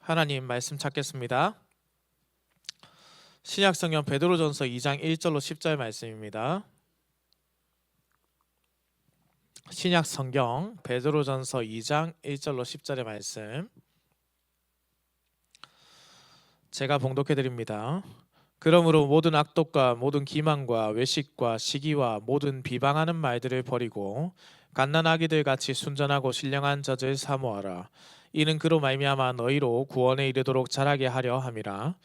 하나님 말씀 찾겠습니다. 신약성경 베드로전서 2장 1절로 10절 말씀입니다. 신약성경 베드로전서 2장 1절로 10절의 말씀 제가 봉독해 드립니다. 그러므로 모든 악독과 모든 기만과 외식과 시기와 모든 비방하는 말들을 버리고 갓난아기들 같이 순전하고 신령한 젖을 사모하라. 이는 그로 말미암아 너희로 구원에 이르도록 자라게 하려 함이라.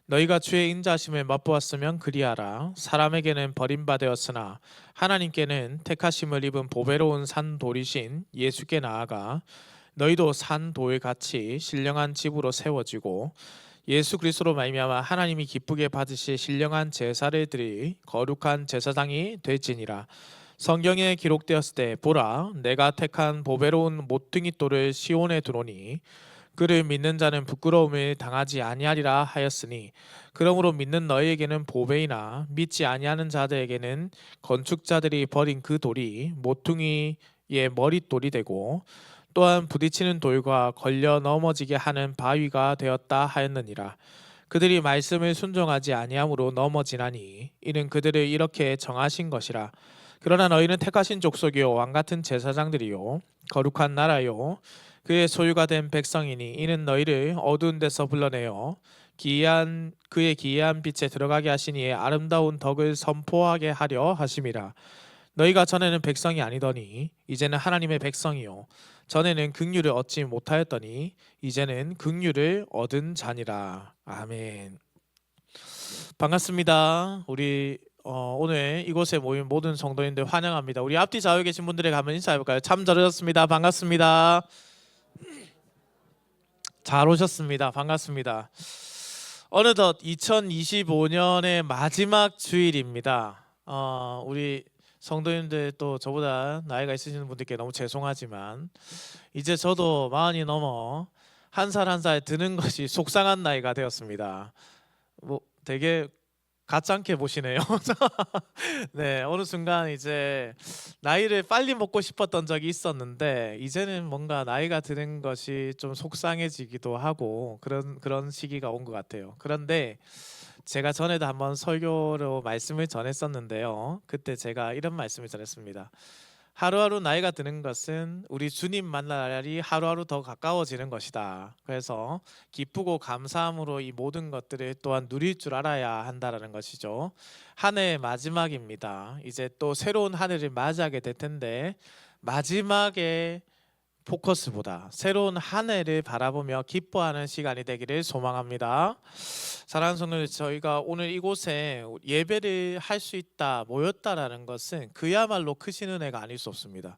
너희가 주의 인자하심을 맛보았으면 그리하라. 사람에게는 버림받았으나 하나님께는 택하심을 입은 보배로운 산돌이신 예수께 나아가 너희도 산돌같이 신령한 집으로 세워지고 예수 그리스도로 말미암아 하나님이 기쁘게 받으실 신령한 제사를 드리 거룩한 제사장이 될지니라. 성경에 기록되었을 때 보라 내가 택한 보배로운 모퉁이 돌을 시온에 두노니 그를 믿는 자는 부끄러움을 당하지 아니하리라 하였으니 그러므로 믿는 너희에게는 보배이나 믿지 아니하는 자들에게는 건축자들이 버린 그 돌이 모퉁이의 머릿돌이 되고 또한 부딪히는 돌과 걸려 넘어지게 하는 바위가 되었다 하였느니라. 그들이 말씀을 순종하지 아니함으로 넘어지나니 이는 그들을 이렇게 정하신 것이라. 그러나 너희는 택하신 족속이요 왕같은 제사장들이요 거룩한 나라요 그의 소유가 된 백성이니 이는 너희를 어두운 데서 불러내어 그의 기이한 빛에 들어가게 하시니 아름다운 덕을 선포하게 하려 하심이라. 너희가 전에는 백성이 아니더니 이제는 하나님의 백성이요 전에는 긍휼을 얻지 못하였더니 이제는 긍휼을 얻은 자니라. 아멘. 반갑습니다. 우리 오늘 이곳에 모인 모든 성도님들 환영합니다. 우리 앞뒤 좌우에 계신 분들에게 한번 인사해볼까요? 참 잘오셨습니다. 반갑습니다. 잘 오셨습니다. 반갑습니다. 어느덧 2025년의 마지막 주일입니다. 우리 성도님들 또 저보다 나이가 있으신 분들께 너무 죄송하지만 이제 저도 40이 넘어 한 살 한 살 드는 것이 속상한 나이가 되었습니다. 뭐 되게 가짜않게 보시네요. 네, 어느 순간 이제 나이를 빨리 먹고 싶었던 적이 있었는데 이제는 뭔가 나이가 드는 것이 좀 속상해지기도 하고 그런 시기가 온 것 같아요. 그런데 제가 전에도 한번 설교로 말씀을 전했었는데요. 그때 제가 이런 말씀을 전했습니다. 하루하루 나이가 드는 것은 우리 주님 만날 날이 하루하루 더 가까워지는 것이다. 그래서 기쁘고 감사함으로 이 모든 것들을 또한 누릴 줄 알아야 한다라는 것이죠. 한 해의 마지막입니다. 이제 또 새로운 한 해를 맞이하게 될 텐데 마지막에 포커스보다 새로운 한 해를 바라보며 기뻐하는 시간이 되기를 소망합니다. 사랑하는 성도들, 저희가 오늘 이곳에 예배를 할 수 있다 모였다라는 것은 그야말로 크신 은혜가 아닐 수 없습니다.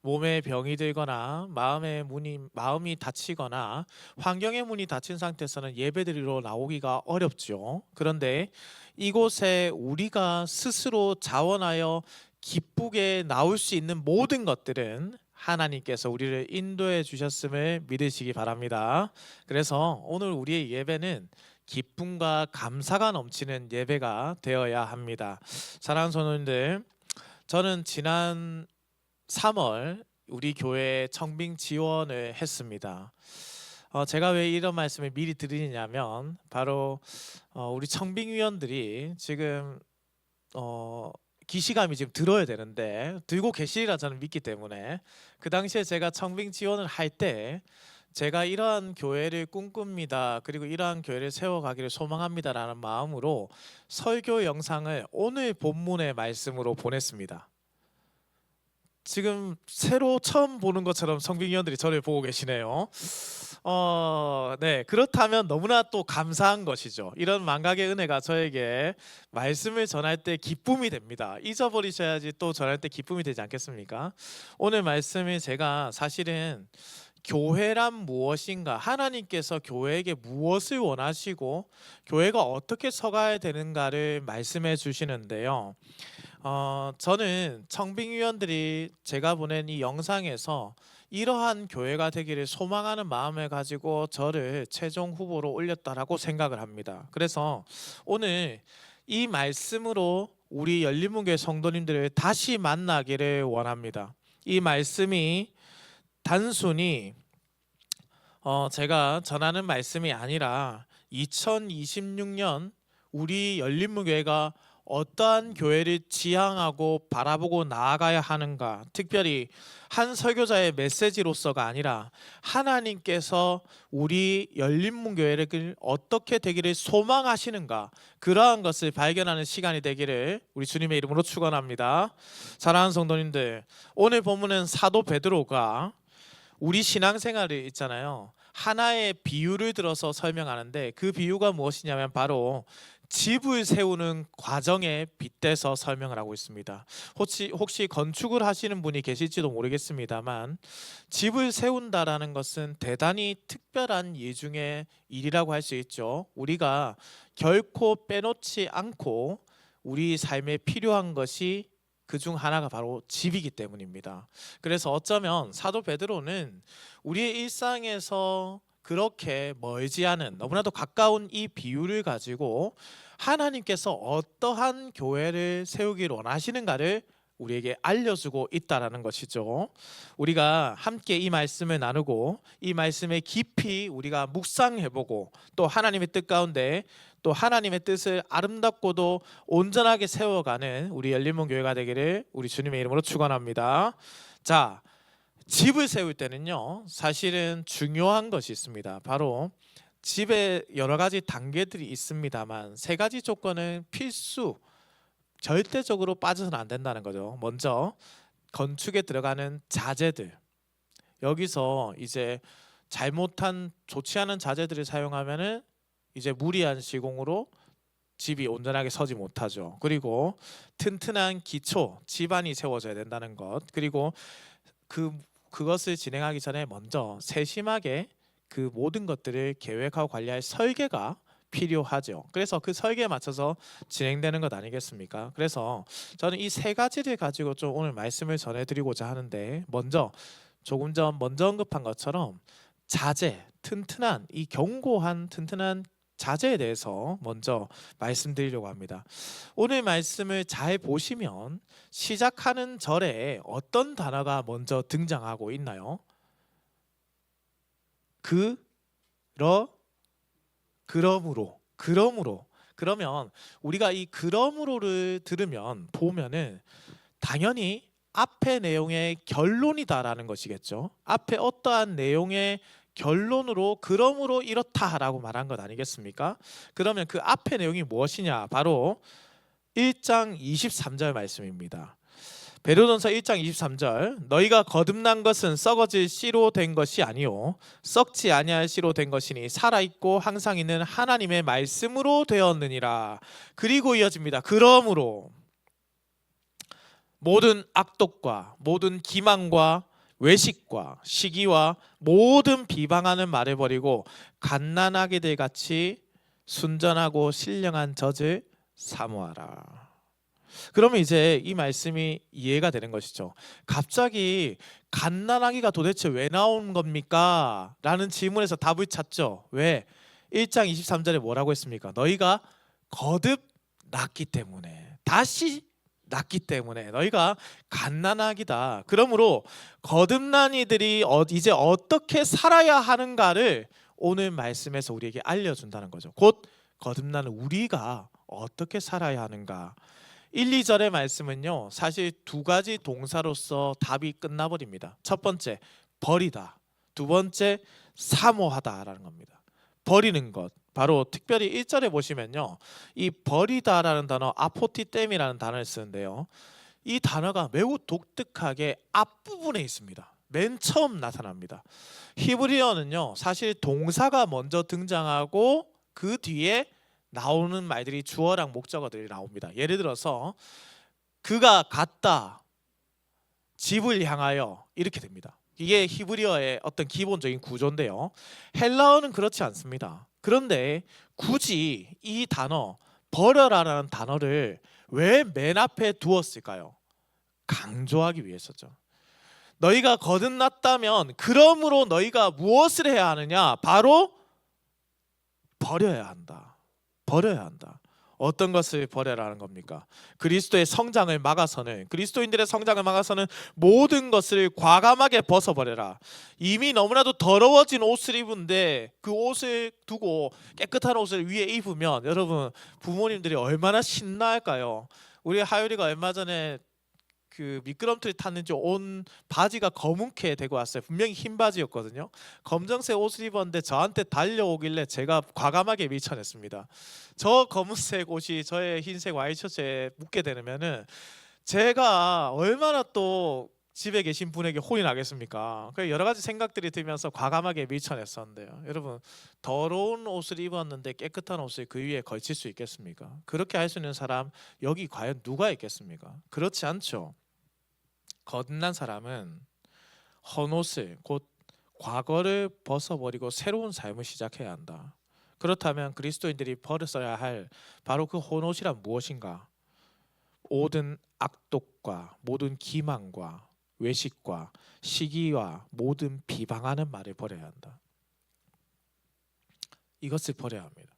몸에 병이 들거나 마음이 다치거나 환경의 문이 닫힌 상태에서는 예배드리러 나오기가 어렵죠. 그런데 이곳에 우리가 스스로 자원하여 기쁘게 나올 수 있는 모든 것들은 하나님께서 우리를 인도해 주셨음을 믿으시기 바랍니다. 그래서 오늘 우리의 예배는 기쁨과 감사가 넘치는 예배가 되어야 합니다. 사랑하는 성도님들, 저는 지난 3월 우리 교회에 청빙 지원을 했습니다. 제가 왜 이런 말씀을 미리 드리냐면 바로 우리 청빙위원들이 지금 기시감이 지금 들어야 되는데 들고 계시리라 저는 믿기 때문에 그 당시에 제가 청빙 지원을 할 때 제가 이러한 교회를 꿈꿉니다. 그리고 이러한 교회를 세워가기를 소망합니다라는 마음으로 설교 영상을 오늘 본문의 말씀으로 보냈습니다. 지금 새로 처음 보는 것처럼 청빙위원들이 저를 보고 계시네요. 네, 그렇다면 너무나 또 감사한 것이죠. 이런 만각의 은혜가 저에게 말씀을 전할 때 기쁨이 됩니다. 잊어버리셔야지 또 전할 때 기쁨이 되지 않겠습니까? 오늘 말씀이 제가 사실은 교회란 무엇인가, 하나님께서 교회에게 무엇을 원하시고 교회가 어떻게 서가야 되는가를 말씀해 주시는데요. 저는 청빙위원들이 제가 보낸 이 영상에서 이러한 교회가 되기를 소망하는 마음을 가지고 저를 최종 후보로 올렸다라고 생각을 합니다. 그래서 오늘 이 말씀으로 우리 열린문교회 성도님들을 다시 만나기를 원합니다. 이 말씀이 단순히 제가 전하는 말씀이 아니라 2026년 우리 열린문교회가 어떠한 교회를 지향하고 바라보고 나아가야 하는가, 특별히 한 설교자의 메시지로서가 아니라 하나님께서 우리 열린문교회를 어떻게 되기를 소망하시는가, 그러한 것을 발견하는 시간이 되기를 우리 주님의 이름으로 축원합니다. 사랑하는 성도님들, 오늘 본문은 사도 베드로가 우리 신앙생활이 있잖아요, 하나의 비유를 들어서 설명하는데, 그 비유가 무엇이냐면 바로 집을 세우는 과정에 빗대서 설명을 하고 있습니다. 혹시 건축을 하시는 분이 계실지도 모르겠습니다만, 집을 세운다라는 것은 대단히 특별한 일 중에 일이라고 할 수 있죠. 우리가 결코 빼놓지 않고 우리 삶에 필요한 것이 그중 하나가 바로 집이기 때문입니다. 그래서 어쩌면 사도 베드로는 우리의 일상에서 그렇게 멀지 않은, 너무나도 가까운 이 비유를 가지고 하나님께서 어떠한 교회를 세우기를 원하시는가를 우리에게 알려주고 있다라는 것이죠. 우리가 함께 이 말씀을 나누고 이 말씀에 깊이 우리가 묵상해보고, 또 하나님의 뜻 가운데 또 하나님의 뜻을 아름답고도 온전하게 세워가는 우리 열린문교회가 되기를 우리 주님의 이름으로 축원합니다. 자, 집을 세울 때는요, 사실은 중요한 것이 있습니다. 바로 집에 여러 가지 단계들이 있습니다만, 세 가지 조건은 필수, 절대적으로 빠져서는 안 된다는 거죠. 먼저 건축에 들어가는 자재들, 여기서 이제 잘못한 좋지 않은 자재들을 사용하면은 이제 무리한 시공으로 집이 온전하게 서지 못하죠. 그리고 튼튼한 기초, 지반이 세워져야 된다는 것, 그리고 그것을 진행하기 전에 먼저 세심하게 그 모든 것들을 계획하고 관리할 설계가 필요하죠. 그래서 그 설계에 맞춰서 진행되는 것 아니겠습니까? 그래서 저는 이 세 가지를 가지고 좀 오늘 말씀을 전해드리고자 하는데, 먼저 조금 전 먼저 언급한 것처럼 자재, 튼튼한 이 견고한 튼튼한 자재에 대해서 먼저 말씀드리려고 합니다. 오늘 말씀을 잘 보시면 시작하는 절에 어떤 단어가 먼저 등장하고 있나요? 그러므로. 그러면 우리가 이 그러므로를 들으면 보면은 당연히 앞의 내용의 결론이다라는 것이겠죠. 앞에 어떠한 내용의 결론으로 그러므로 이렇다라고 말한 것 아니겠습니까? 그러면 그 앞의 내용이 무엇이냐? 바로 1장 23절 말씀입니다. 베드로전서 1장 23절, 너희가 거듭난 것은 썩어질 씨로 된 것이 아니요 썩지 아니할 씨로 된 것이니 살아있고 항상 있는 하나님의 말씀으로 되었느니라. 그리고 이어집니다. 그러므로 모든 악독과 모든 기만과 외식과 시기와 모든 비방하는 말을 버리고 갓난아기들 같이 순전하고 신령한 젖을 사모하라. 그러면 이제 이 말씀이 이해가 되는 것이죠. 갑자기 갓난아기가 도대체 왜 나온 겁니까? 라는 질문에서 답을 찾죠. 왜? 1장 23절에 뭐라고 했습니까? 너희가 거듭 났기 때문에, 다시 났기 때문에 너희가 갓난아기다. 그러므로 거듭난 이들이 이제 어떻게 살아야 하는가를 오늘 말씀에서 우리에게 알려준다는 거죠. 곧 거듭난 우리가 어떻게 살아야 하는가. 1, 2절의 말씀은요, 사실 두 가지 동사로서 답이 끝나버립니다. 첫 번째, 버리다. 두 번째, 사모하다라는 겁니다. 버리는 것, 바로 특별히 1절에 보시면요, 이 버리다라는 단어, 아포티템이라는 단어를 쓰는데요, 이 단어가 매우 독특하게 앞부분에 있습니다. 맨 처음 나타납니다. 히브리어는요, 사실 동사가 먼저 등장하고 그 뒤에 나오는 말들이 주어랑 목적어들이 나옵니다. 예를 들어서 그가 갔다, 집을 향하여, 이렇게 됩니다. 이게 히브리어의 어떤 기본적인 구조인데요, 헬라어는 그렇지 않습니다. 그런데 굳이 이 단어 버려라라는 단어를 왜 맨 앞에 두었을까요? 강조하기 위해서죠. 너희가 거듭났다면 그러므로 너희가 무엇을 해야 하느냐? 바로 버려야 한다. 버려야 한다. 어떤 것을 버려라는 겁니까? 그리스도의 성장을 막아서는, 그리스도인들의 성장을 막아서는 모든 것을 과감하게 벗어버려라. 이미 너무나도 더러워진 옷을 입은데 그 옷을 두고 깨끗한 옷을 위에 입으면 여러분, 부모님들이 얼마나 신나할까요? 우리 하율이가 얼마 전에 그 미끄럼틀 탔는지 온 바지가 검은게 되고 왔어요. 분명히 흰 바지였거든요. 검정색 옷을 입었는데 저한테 달려오길래 제가 과감하게 밀쳐냈습니다. 저 검은색 옷이 저의 흰색 와이셔츠에 묻게 되면은 제가 얼마나 또 집에 계신 분에게 혼이 나겠습니까? 그 여러 가지 생각들이 들면서 과감하게 밀쳐냈었는데요. 여러분, 더러운 옷을 입었는데 깨끗한 옷을 그 위에 걸칠 수 있겠습니까? 그렇게 할 수 있는 사람 여기 과연 누가 있겠습니까? 그렇지 않죠. 거듭난 사람은 헌옷을, 곧 과거를 벗어버리고 새로운 삶을 시작해야 한다. 그렇다면 그리스도인들이 버렸어야 할 바로 그 헌옷이란 무엇인가? 모든 악독과 모든 기만과 외식과 시기와 모든 비방하는 말을 버려야 한다. 이것을 버려야 합니다.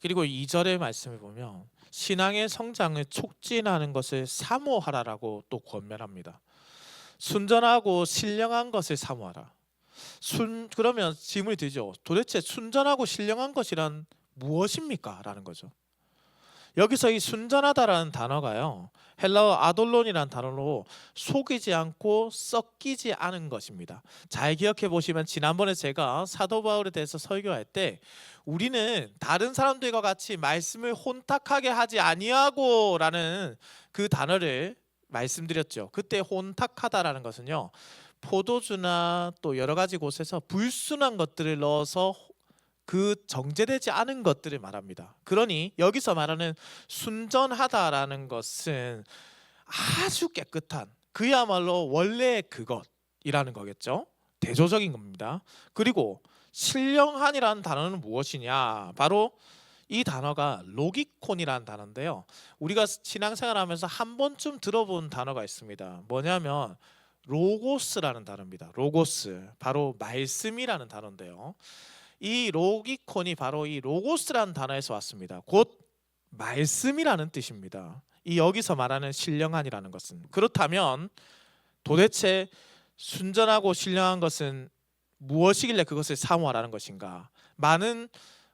그리고 2절의 말씀을 보면 신앙의 성장을 촉진하는 것을 사모하라라고 또 권면합니다. 순전하고 신령한 것을 사모하라. 그러면 질문이 들죠. 도대체 순전하고 신령한 것이란 무엇입니까? 라는 거죠. 여기서 이 순전하다라는 단어가요, 헬라어 아돌론이라는 단어로 속이지 않고 썩기지 않은 것입니다. 잘 기억해 보시면 지난번에 제가 사도 바울에 대해서 설교할 때 우리는 다른 사람들과 같이 말씀을 혼탁하게 하지 아니하고 라는 그 단어를 말씀드렸죠. 그때 혼탁하다라는 것은요, 포도주나 또 여러 가지 곳에서 불순한 것들을 넣어서 그 정제되지 않은 것들을 말합니다. 그러니 여기서 말하는 순전하다라는 것은 아주 깨끗한, 그야말로 원래의 그것이라는 거겠죠. 대조적인 겁니다. 그리고 신령한이라는 단어는 무엇이냐? 바로 이 단어가 로기콘이라는 단어인데요. 우리가 신앙생활하면서 한 번쯤 들어본 단어가 있습니다. 뭐냐면 로고스라는 단어입니다. 로고스, 바로 말씀이라는 단어인데요. 이 로기콘이 바로 이 로고스라는 단어에서 왔습니다. 곧 말씀이라는 뜻입니다. 이 여기서 말하는 신령한이라는 것은, 그렇다면 도대체 순전하고 신령한 것은 무엇이길래 그것을 사모하라는 것인가? 많은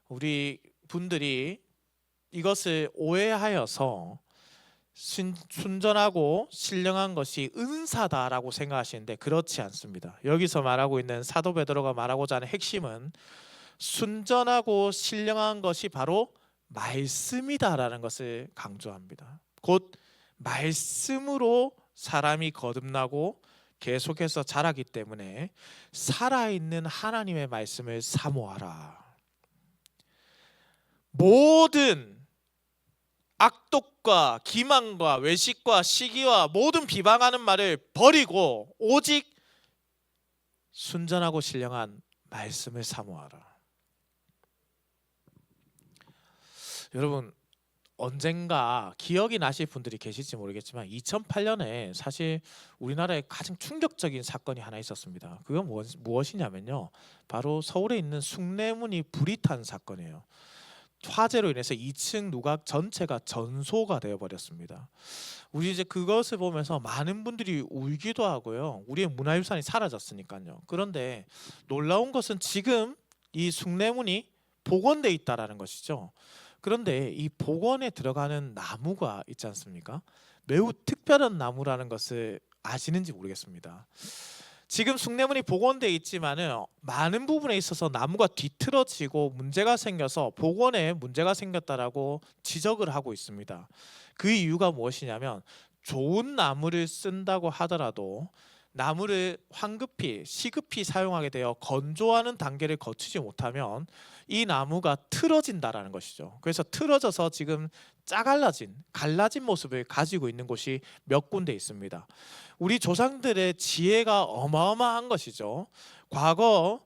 우리 분들이 이것을 오해하여서 순전하고 신령한 것이 은사다라고 생각하시는데 그렇지 않습니다. 여기서 말하고 있는 사도 베드로가 말하고자 하는 핵심은 순전하고 신령한 것이 바로 말씀이다라는 것을 강조합니다. 곧 말씀으로 사람이 거듭나고 계속해서 자라기 때문에 살아있는 하나님의 말씀을 사모하라. 모든 악독과 기만과 외식과 시기와 모든 비방하는 말을 버리고 오직 순전하고 신령한 말씀을 사모하라. 여러분, 언젠가 기억이 나실 분들이 계실지 모르겠지만 2008년에 사실 우리나라에 가장 충격적인 사건이 하나 있었습니다. 그건 무엇이냐면요, 바로 서울에 있는 숭례문이 불이 탄 사건이에요. 화재로 인해서 2층 누각 전체가 전소가 되어버렸습니다. 우리 이제 그것을 보면서 많은 분들이 울기도 하고요, 우리의 문화유산이 사라졌으니까요. 그런데 놀라운 것은 지금 이 숭례문이 복원돼 있다라는 것이죠. 그런데 이 복원에 들어가는 나무가 있지 않습니까? 매우 특별한 나무라는 것을 아시는지 모르겠습니다. 지금 숭례문이 복원되어 있지만은 많은 부분에 있어서 나무가 뒤틀어지고 문제가 생겨서 복원에 문제가 생겼다라고 지적을 하고 있습니다. 그 이유가 무엇이냐면 좋은 나무를 쓴다고 하더라도 나무를 황급히 시급히 사용하게 되어 건조하는 단계를 거치지 못하면 이 나무가 틀어진다라는 것이죠. 그래서 틀어져서 지금 갈라진 모습을 가지고 있는 곳이 몇 군데 있습니다. 우리 조상들의 지혜가 어마어마한 것이죠. 과거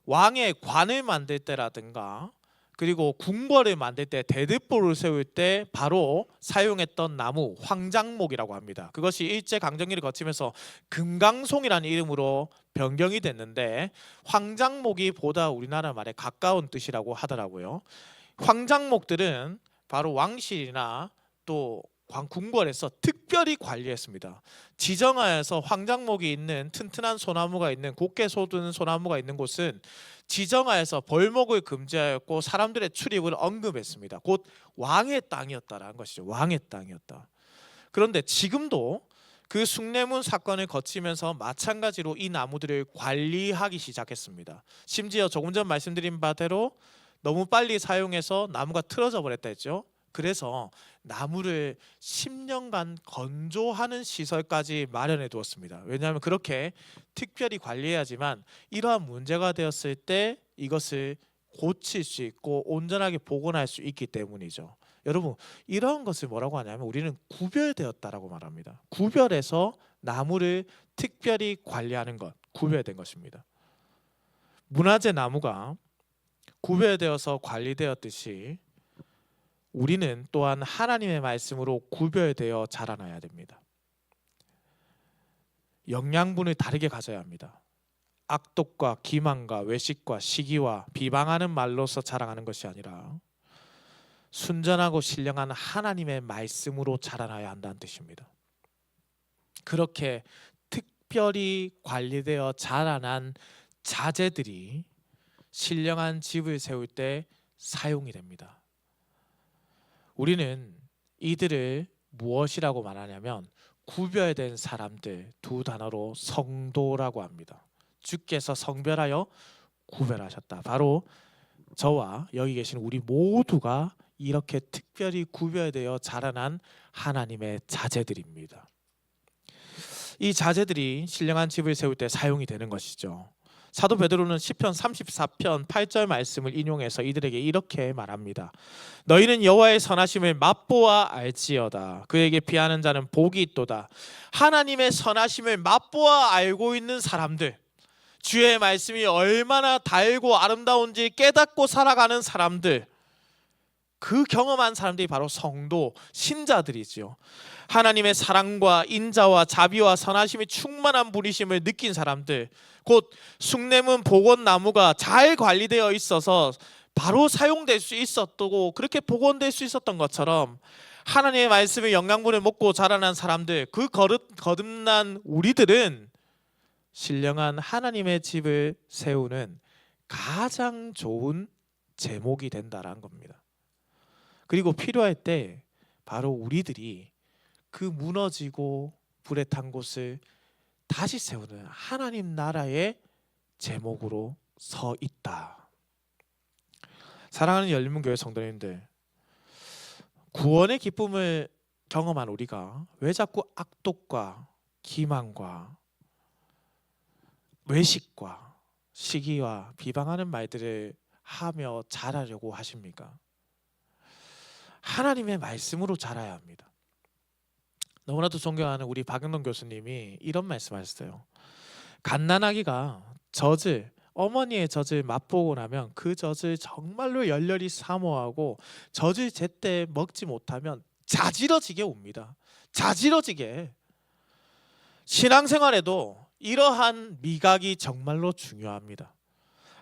왕의 관을 만들 때라든가 그리고 궁궐을 만들 때, 대대포를 세울 때 바로 사용했던 나무, 황장목이라고 합니다. 그것이 일제강점기를 거치면서 금강송이라는 이름으로 변경이 됐는데 황장목이 보다 우리나라 말에 가까운 뜻이라고 하더라고요. 황장목들은 바로 왕실이나 또 궁궐에서 특별히 관리했습니다. 지정하여서 황장목이 있는 튼튼한 소나무가 있는 곱게 솟은 소나무가 있는 곳은 지정하여서 벌목을 금지하였고 사람들의 출입을 언급했습니다. 곧 왕의 땅이었다라는 것이죠. 왕의 땅이었다. 그런데 지금도 그 숭례문 사건을 거치면서 마찬가지로 이 나무들을 관리하기 시작했습니다. 심지어 조금 전 말씀드린 바대로 너무 빨리 사용해서 나무가 틀어져 버렸다 했죠. 그래서 나무를 10년간 건조하는 시설까지 마련해 두었습니다. 왜냐하면 그렇게 특별히 관리해야지만 이러한 문제가 되었을 때 이것을 고칠 수 있고 온전하게 복원할 수 있기 때문이죠. 여러분, 이런 것을 뭐라고 하냐면 우리는 구별되었다라고 말합니다. 구별해서 나무를 특별히 관리하는 것, 구별된 것입니다. 문화재 나무가 구별되어서 관리되었듯이 우리는 또한 하나님의 말씀으로 구별되어 자라나야 됩니다. 영양분을 다르게 가져야 합니다. 악독과 기만과 외식과 시기와 비방하는 말로서 자라가는 것이 아니라 순전하고 신령한 하나님의 말씀으로 자라나야 한다는 뜻입니다. 그렇게 특별히 관리되어 자라난 자재들이 신령한 집을 세울 때 사용이 됩니다. 우리는 이들을 무엇이라고 말하냐면 구별된 사람들, 두 단어로 성도라고 합니다. 주께서 성별하여 구별하셨다. 바로 저와 여기 계신 우리 모두가 이렇게 특별히 구별되어 자라난 하나님의 자재들입니다. 이 자재들이 신령한 집을 세울 때 사용이 되는 것이죠. 사도 베드로는 시편 34편 8절 말씀을 인용해서 이들에게 이렇게 말합니다. 너희는 여호와의 선하심을 맛보아 알지어다. 그에게 피하는 자는 복이 있도다. 하나님의 선하심을 맛보아 알고 있는 사람들, 주의 말씀이 얼마나 달고 아름다운지 깨닫고 살아가는 사람들, 그 경험한 사람들이 바로 성도, 신자들이지요. 하나님의 사랑과 인자와 자비와 선하심이 충만한 부리심을 느낀 사람들, 곧 숭례문 복원나무가 잘 관리되어 있어서 바로 사용될 수 있었고 그렇게 복원될 수 있었던 것처럼 하나님의 말씀의 영양분을 먹고 자라난 사람들, 그 거듭난 우리들은 신령한 하나님의 집을 세우는 가장 좋은 제목이 된다라는 겁니다. 그리고 필요할 때 바로 우리들이 그 무너지고 불에 탄 곳을 다시 세우는 하나님 나라의 제목으로 서 있다. 사랑하는 열린문교회 성도님들, 구원의 기쁨을 경험한 우리가 왜 자꾸 악독과 기만과 외식과 시기와 비방하는 말들을 하며 자라려고 하십니까? 하나님의 말씀으로 자라야 합니다. 너무나도 존경하는 우리 박영동 교수님이 이런 말씀하셨어요. 갓난아기가 젖을, 어머니의 젖을 맛보고 나면 그 젖을 정말로 열렬히 사모하고 젖을 제때 먹지 못하면 자지러지게 옵니다. 자지러지게. 신앙생활에도 이러한 미각이 정말로 중요합니다.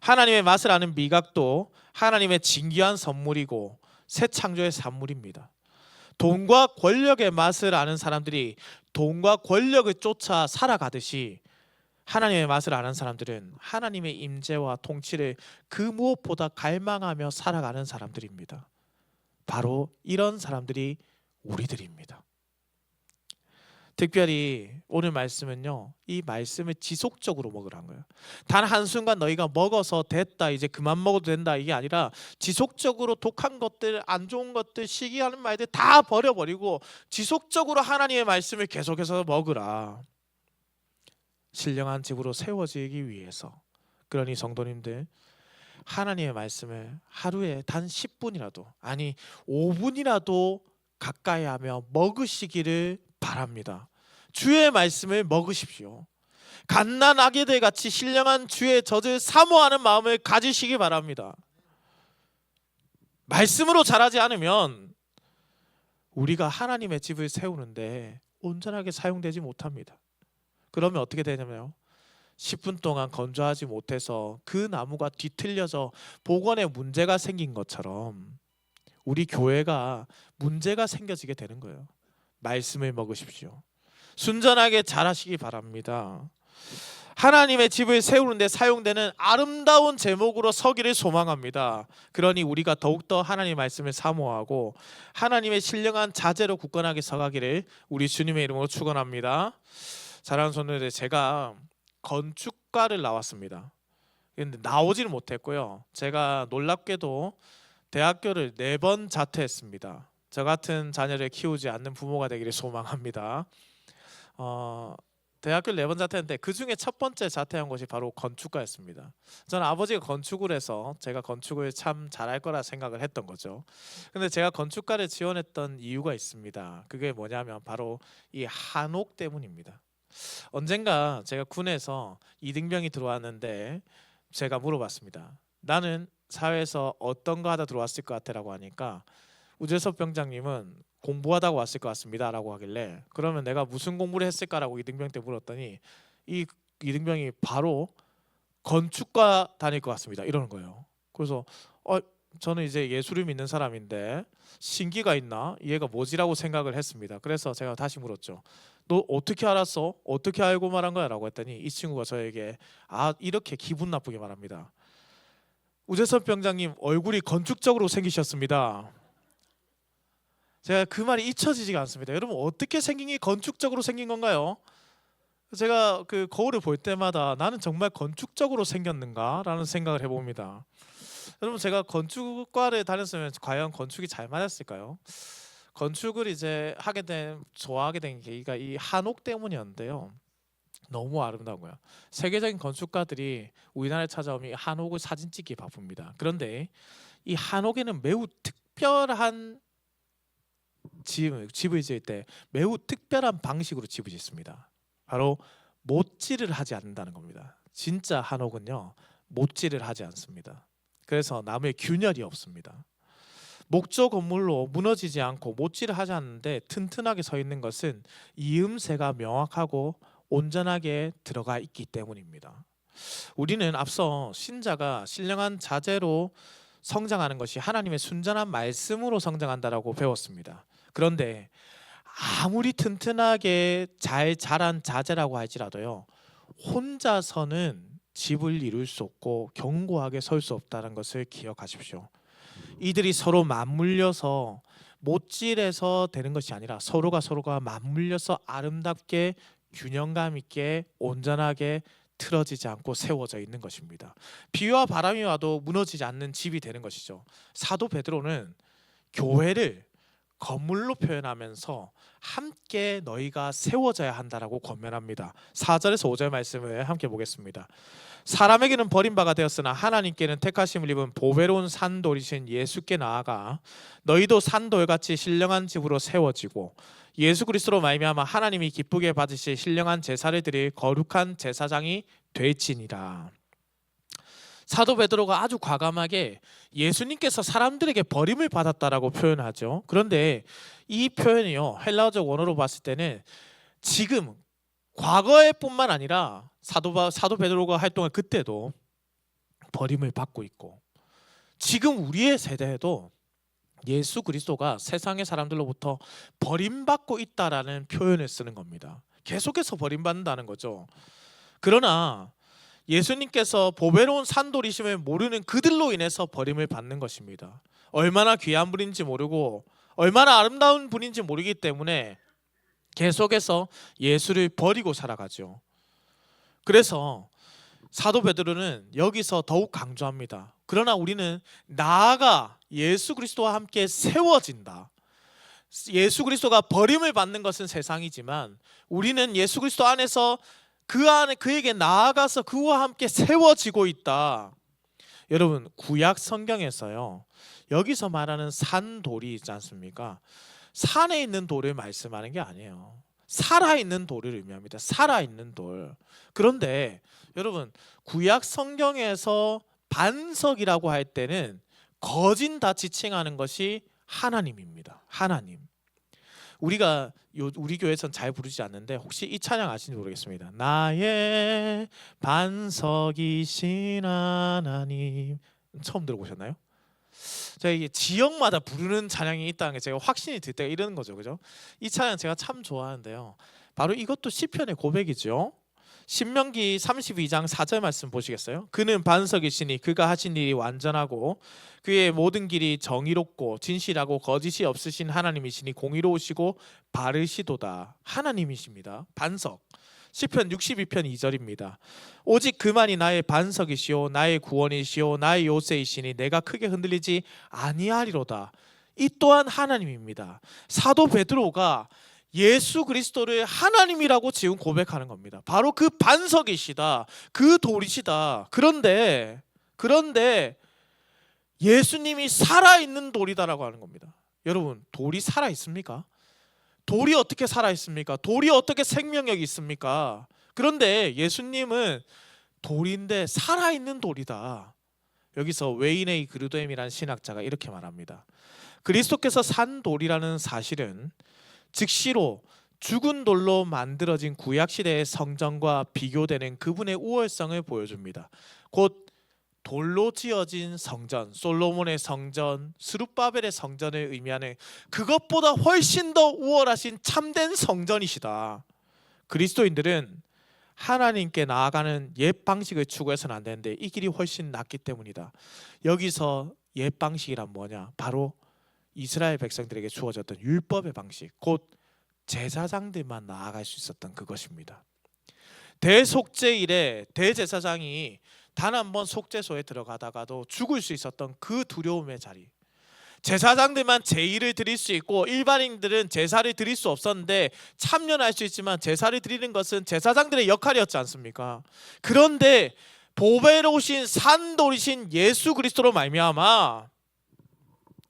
하나님의 맛을 아는 미각도 하나님의 진귀한 선물이고 새 창조의 산물입니다. 돈과 권력의 맛을 아는 사람들이 돈과 권력을 쫓아 살아가듯이 하나님의 맛을 아는 사람들은 하나님의 임재와 통치를 그 무엇보다 갈망하며 살아가는 사람들입니다. 바로 이런 사람들이 우리들입니다. 특별히 오늘 말씀은요, 이 말씀을 지속적으로 먹으라는 거예요. 단 한순간 너희가 먹어서 됐다, 이제 그만 먹어도 된다, 이게 아니라 지속적으로 독한 것들, 안 좋은 것들, 시기하는 말들 다 버려버리고 지속적으로 하나님의 말씀을 계속해서 먹으라. 신령한 집으로 세워지기 위해서. 그러니 성도님들, 하나님의 말씀을 하루에 단 10분이라도, 아니 5분이라도 가까이 하며 먹으시기를 바랍니다. 주의 말씀을 먹으십시오. 갓난아기들 같이 신령한 주의 젖을 사모하는 마음을 가지시기 바랍니다. 말씀으로 자라지 않으면 우리가 하나님의 집을 세우는데 온전하게 사용되지 못합니다. 그러면 어떻게 되냐면요, 10분 동안 건조하지 못해서 그 나무가 뒤틀려져 복원에 문제가 생긴 것처럼 우리 교회가 문제가 생겨지게 되는 거예요. 말씀을 먹으십시오. 순전하게 잘하시기 바랍니다. 하나님의 집을 세우는데 사용되는 아름다운 제목으로 서기를 소망합니다. 그러니 우리가 더욱더 하나님의 말씀을 사모하고 하나님의 신령한 자제로 굳건하게 서가기를 우리 주님의 이름으로 축원합니다. 사랑하는 성도님들, 제가 건축과를 나왔습니다. 근데 나오지는 못했고요. 제가 놀랍게도 대학교를 4번 자퇴했습니다. 저 같은 자녀를 키우지 않는 부모가 되기를 소망합니다. 대학교를 4번 자퇴했는데 그 중에 첫 번째 자퇴한 곳이 바로 건축과였습니다. 저는 아버지가 건축을 해서 제가 건축을 참 잘할 거라 생각을 했던 거죠. 근데 제가 건축과를 지원했던 이유가 있습니다. 그게 뭐냐면 바로 이 한옥 때문입니다. 언젠가 제가 군에서 이등병이 들어왔는데 제가 물어봤습니다. 나는 사회에서 어떤 거 하다 들어왔을 것 같아 라고 하니까 우재섭 병장님은 공부하다가 왔을 것 같습니다 라고 하길래, 그러면 내가 무슨 공부를 했을까라고 이등병 때 물었더니 이 이등병이 바로 건축과 다닐 것 같습니다 이러는 거예요. 그래서 저는 이제 예수를 믿는 사람인데 신기가 있나? 얘가 뭐지라고 생각을 했습니다. 그래서 제가 다시 물었죠. 너 어떻게 알았어? 어떻게 알고 말한 거야? 라고 했더니 이 친구가 저에게 이렇게 기분 나쁘게 말합니다. 우재섭 병장님 얼굴이 건축적으로 생기셨습니다. 제가 그 말이 잊혀지지가 않습니다. 여러분, 어떻게 생긴 게 건축적으로 생긴 건가요? 제가 그 거울을 볼 때마다 나는 정말 건축적으로 생겼는가? 라는 생각을 해봅니다. 여러분, 제가 건축과를 다녔으면 과연 건축이 잘 맞았을까요? 건축을 이제 좋아하게 된 계기가 이 한옥 때문이었는데요. 너무 아름다운 거야. 세계적인 건축가들이 우리나라에 찾아오면 이 한옥을 사진 찍기 바쁩니다. 그런데 이 한옥에는 매우 특별한 집을 지을 때 매우 특별한 방식으로 집을 짓습니다. 바로 못질을 하지 않는다는 겁니다. 진짜 한옥은요, 못질을 하지 않습니다. 그래서 나무에 균열이 없습니다. 목조 건물로 무너지지 않고 못질을 하지 않는데 튼튼하게 서 있는 것은 이음새가 명확하고 온전하게 들어가 있기 때문입니다. 우리는 앞서 신자가 신령한 자제로 성장하는 것이 하나님의 순전한 말씀으로 성장한다라고 배웠습니다. 그런데 아무리 튼튼하게 잘 자란 자제라고 할지라도요, 혼자서는 집을 이룰 수 없고 견고하게 설 수 없다는 것을 기억하십시오. 이들이 서로 맞물려서 못질해서 되는 것이 아니라 서로가 맞물려서 아름답게 균형감 있게 온전하게 틀어지지 않고 세워져 있는 것입니다. 비와 바람이 와도 무너지지 않는 집이 되는 것이죠. 사도 베드로는 교회를 건물로 표현하면서 함께 너희가 세워져야 한다라고 권면합니다. 4절에서 5절 말씀을 함께 보겠습니다. 사람에게는 버림바가 되었으나 하나님께는 택하심을 입은 보배로운 산돌이신 예수께 나아가 너희도 산돌같이 신령한 집으로 세워지고 예수 그리스도로 말미암아 하나님이 기쁘게 받으실 신령한 제사를 드릴 거룩한 제사장이 될지니라. 사도 베드로가 아주 과감하게 예수님께서 사람들에게 버림을 받았다라고 표현하죠. 그런데 이 표현이요, 헬라어적 원어로 봤을 때는 지금 과거에 뿐만 아니라 사도 베드로가 활동할 그때도 버림을 받고 있고, 지금 우리의 세대에도 예수 그리스도가 세상의 사람들로부터 버림받고 있다라는 표현을 쓰는 겁니다. 계속해서 버림받는다는 거죠. 그러나 예수님께서 보배로운 산돌이심을 모르는 그들로 인해서 버림을 받는 것입니다. 얼마나 귀한 분인지 모르고 얼마나 아름다운 분인지 모르기 때문에 계속해서 예수를 버리고 살아가죠. 그래서 사도 베드로는 여기서 더욱 강조합니다. 그러나 우리는 나아가 예수 그리스도와 함께 세워진다. 예수 그리스도가 버림을 받는 것은 세상이지만 우리는 예수 그리스도 안에서 그에게 나아가서 그와 함께 세워지고 있다. 여러분, 구약 성경에서요, 여기서 말하는 산돌이 있지 않습니까? 산에 있는 돌을 말씀하는 게 아니에요. 살아있는 돌을 의미합니다. 살아있는 돌. 그런데 여러분, 구약 성경에서 반석이라고 할 때는 거진 다 지칭하는 것이 하나님입니다. 하나님. 우리가 우리 교회에선 잘 부르지 않는데 혹시 이 찬양 아시는지 모르겠습니다. 나의 반석이신 하나님. 처음 들어보셨나요? 제가 이게 지역마다 부르는 찬양이 있다는 게 제가 확신이 들 때가 이러는 거죠, 그죠? 이 찬양 제가 참 좋아하는데요. 바로 이것도 시편의 고백이죠. 신명기 32장 4절 말씀 보시겠어요? 그는 반석이시니 그가 하신 일이 완전하고 그의 모든 길이 정의롭고 진실하고 거짓이 없으신 하나님이시니 공의로우시고 바르시도다. 하나님이십니다. 반석. 시편 62편 2절입니다. 오직 그만이 나의 반석이시오 나의 구원이시오 나의 요새이시니 내가 크게 흔들리지 아니하리로다. 이 또한 하나님입니다. 사도 베드로가 예수 그리스도를 하나님이라고 지금 고백하는 겁니다. 바로 그 반석이시다. 그 돌이시다. 그런데 예수님이 살아있는 돌이다라고 하는 겁니다. 여러분, 돌이 살아있습니까? 돌이 어떻게 살아있습니까? 돌이 어떻게 생명력이 있습니까? 그런데 예수님은 돌인데 살아있는 돌이다. 여기서 웨이네이 그루뎀이라는 신학자가 이렇게 말합니다. 그리스도께서 산 돌이라는 사실은 즉시로 죽은 돌로 만들어진 구약시대의 성전과 비교되는 그분의 우월성을 보여줍니다. 곧 돌로 지어진 성전, 솔로몬의 성전, 스룹바벨의 성전을 의미하는 그것보다 훨씬 더 우월하신 참된 성전이시다. 그리스도인들은 하나님께 나아가는 옛 방식을 추구해서는 안 되는데 이 길이 훨씬 낫기 때문이다. 여기서 옛 방식이란 뭐냐? 바로 이스라엘 백성들에게 주어졌던 율법의 방식, 곧 제사장들만 나아갈 수 있었던 그것입니다. 대속죄 이래 대제사장이 단 한 번 속죄소에 들어가다가도 죽을 수 있었던 그 두려움의 자리, 제사장들만 제의를 드릴 수 있고 일반인들은 제사를 드릴 수 없었는데 참여는 할 수 있지만 제사를 드리는 것은 제사장들의 역할이었지 않습니까? 그런데 보배로우신 산돌이신 예수 그리스도로 말미암아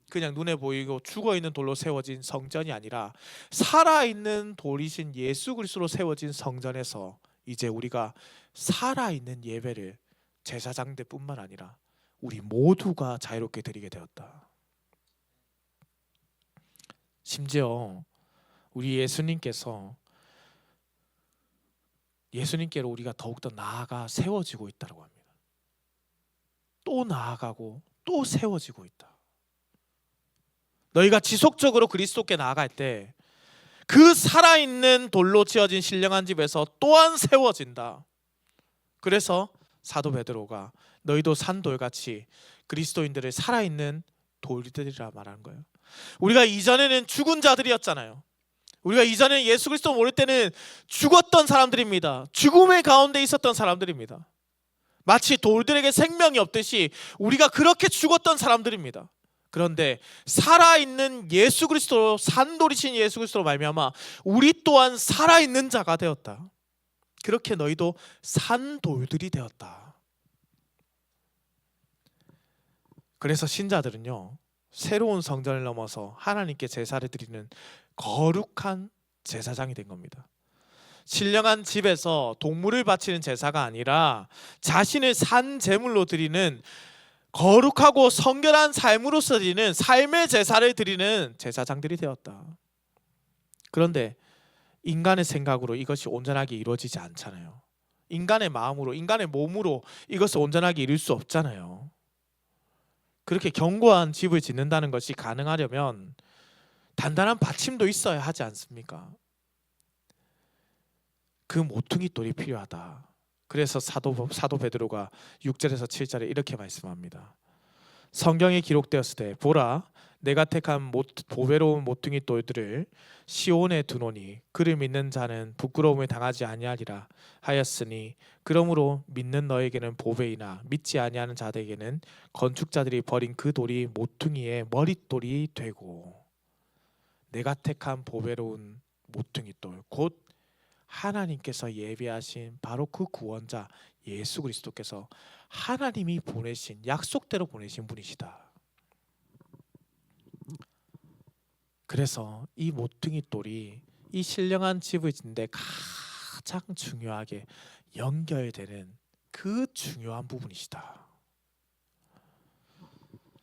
그냥 눈에 보이고 죽어있는 돌로 세워진 성전이 아니라 살아있는 돌이신 예수 그리스도로 세워진 성전에서 이제 우리가 살아있는 예배를 제사장들 뿐만 아니라 우리 모두가 자유롭게 드리게 되었다. 심지어 우리 예수님께로 우리가 더욱더 나아가 세워지고 있다고 합니다. 또 나아가고 또 세워지고 있다. 너희가 지속적으로 그리스도께 나아갈 때 그 살아있는 돌로 지어진 신령한 집에서 또한 세워진다. 그래서 사도 베드로가 너희도 산돌같이 그리스도인들을 살아있는 돌들이라 말하는 거예요. 우리가 이전에는 죽은 자들이었잖아요. 우리가 이전에 예수 그리스도 모를 때는 죽었던 사람들입니다. 죽음의 가운데 있었던 사람들입니다. 마치 돌들에게 생명이 없듯이 우리가 그렇게 죽었던 사람들입니다. 그런데 살아있는 예수 그리스도로 산돌이신 예수 그리스도로 말미암아 우리 또한 살아있는 자가 되었다. 그렇게 너희도 산돌들이 되었다. 그래서 신자들은요, 새로운 성전을 넘어서 하나님께 제사를 드리는 거룩한 제사장이 된 겁니다. 신령한 집에서 동물을 바치는 제사가 아니라 자신을 산 제물로 드리는 거룩하고 성결한 삶으로서 드리는 삶의 제사를 드리는 제사장들이 되었다. 그런데 인간의 생각으로 이것이 온전하게 이루어지지 않잖아요. 인간의 마음으로, 인간의 몸으로 이것을 온전하게 이룰 수 없잖아요. 그렇게 견고한 집을 짓는다는 것이 가능하려면 단단한 받침도 있어야 하지 않습니까? 그 모퉁이 돌이 필요하다. 그래서 사도 베드로가 6절에서 7절에 이렇게 말씀합니다. 성경에 기록되었을 때 보라 내가 택한 보배로운 모퉁이 돌들을 시온에 두노니 그를 믿는 자는 부끄러움을 당하지 아니하리라 하였으니 그러므로 믿는 너에게는 보배이나 믿지 아니하는 자들에게는 건축자들이 버린 그 돌이 모퉁이의 머릿돌이 되고 내가 택한 보배로운 모퉁이 돌 곧 하나님께서 예비하신 바로 그 구원자 예수 그리스도께서 하나님이 보내신 약속대로 보내신 분이시다. 그래서 이 모퉁이 돌이 이 신령한 집을 짓는데 가장 중요하게 연결되는 그 중요한 부분이시다.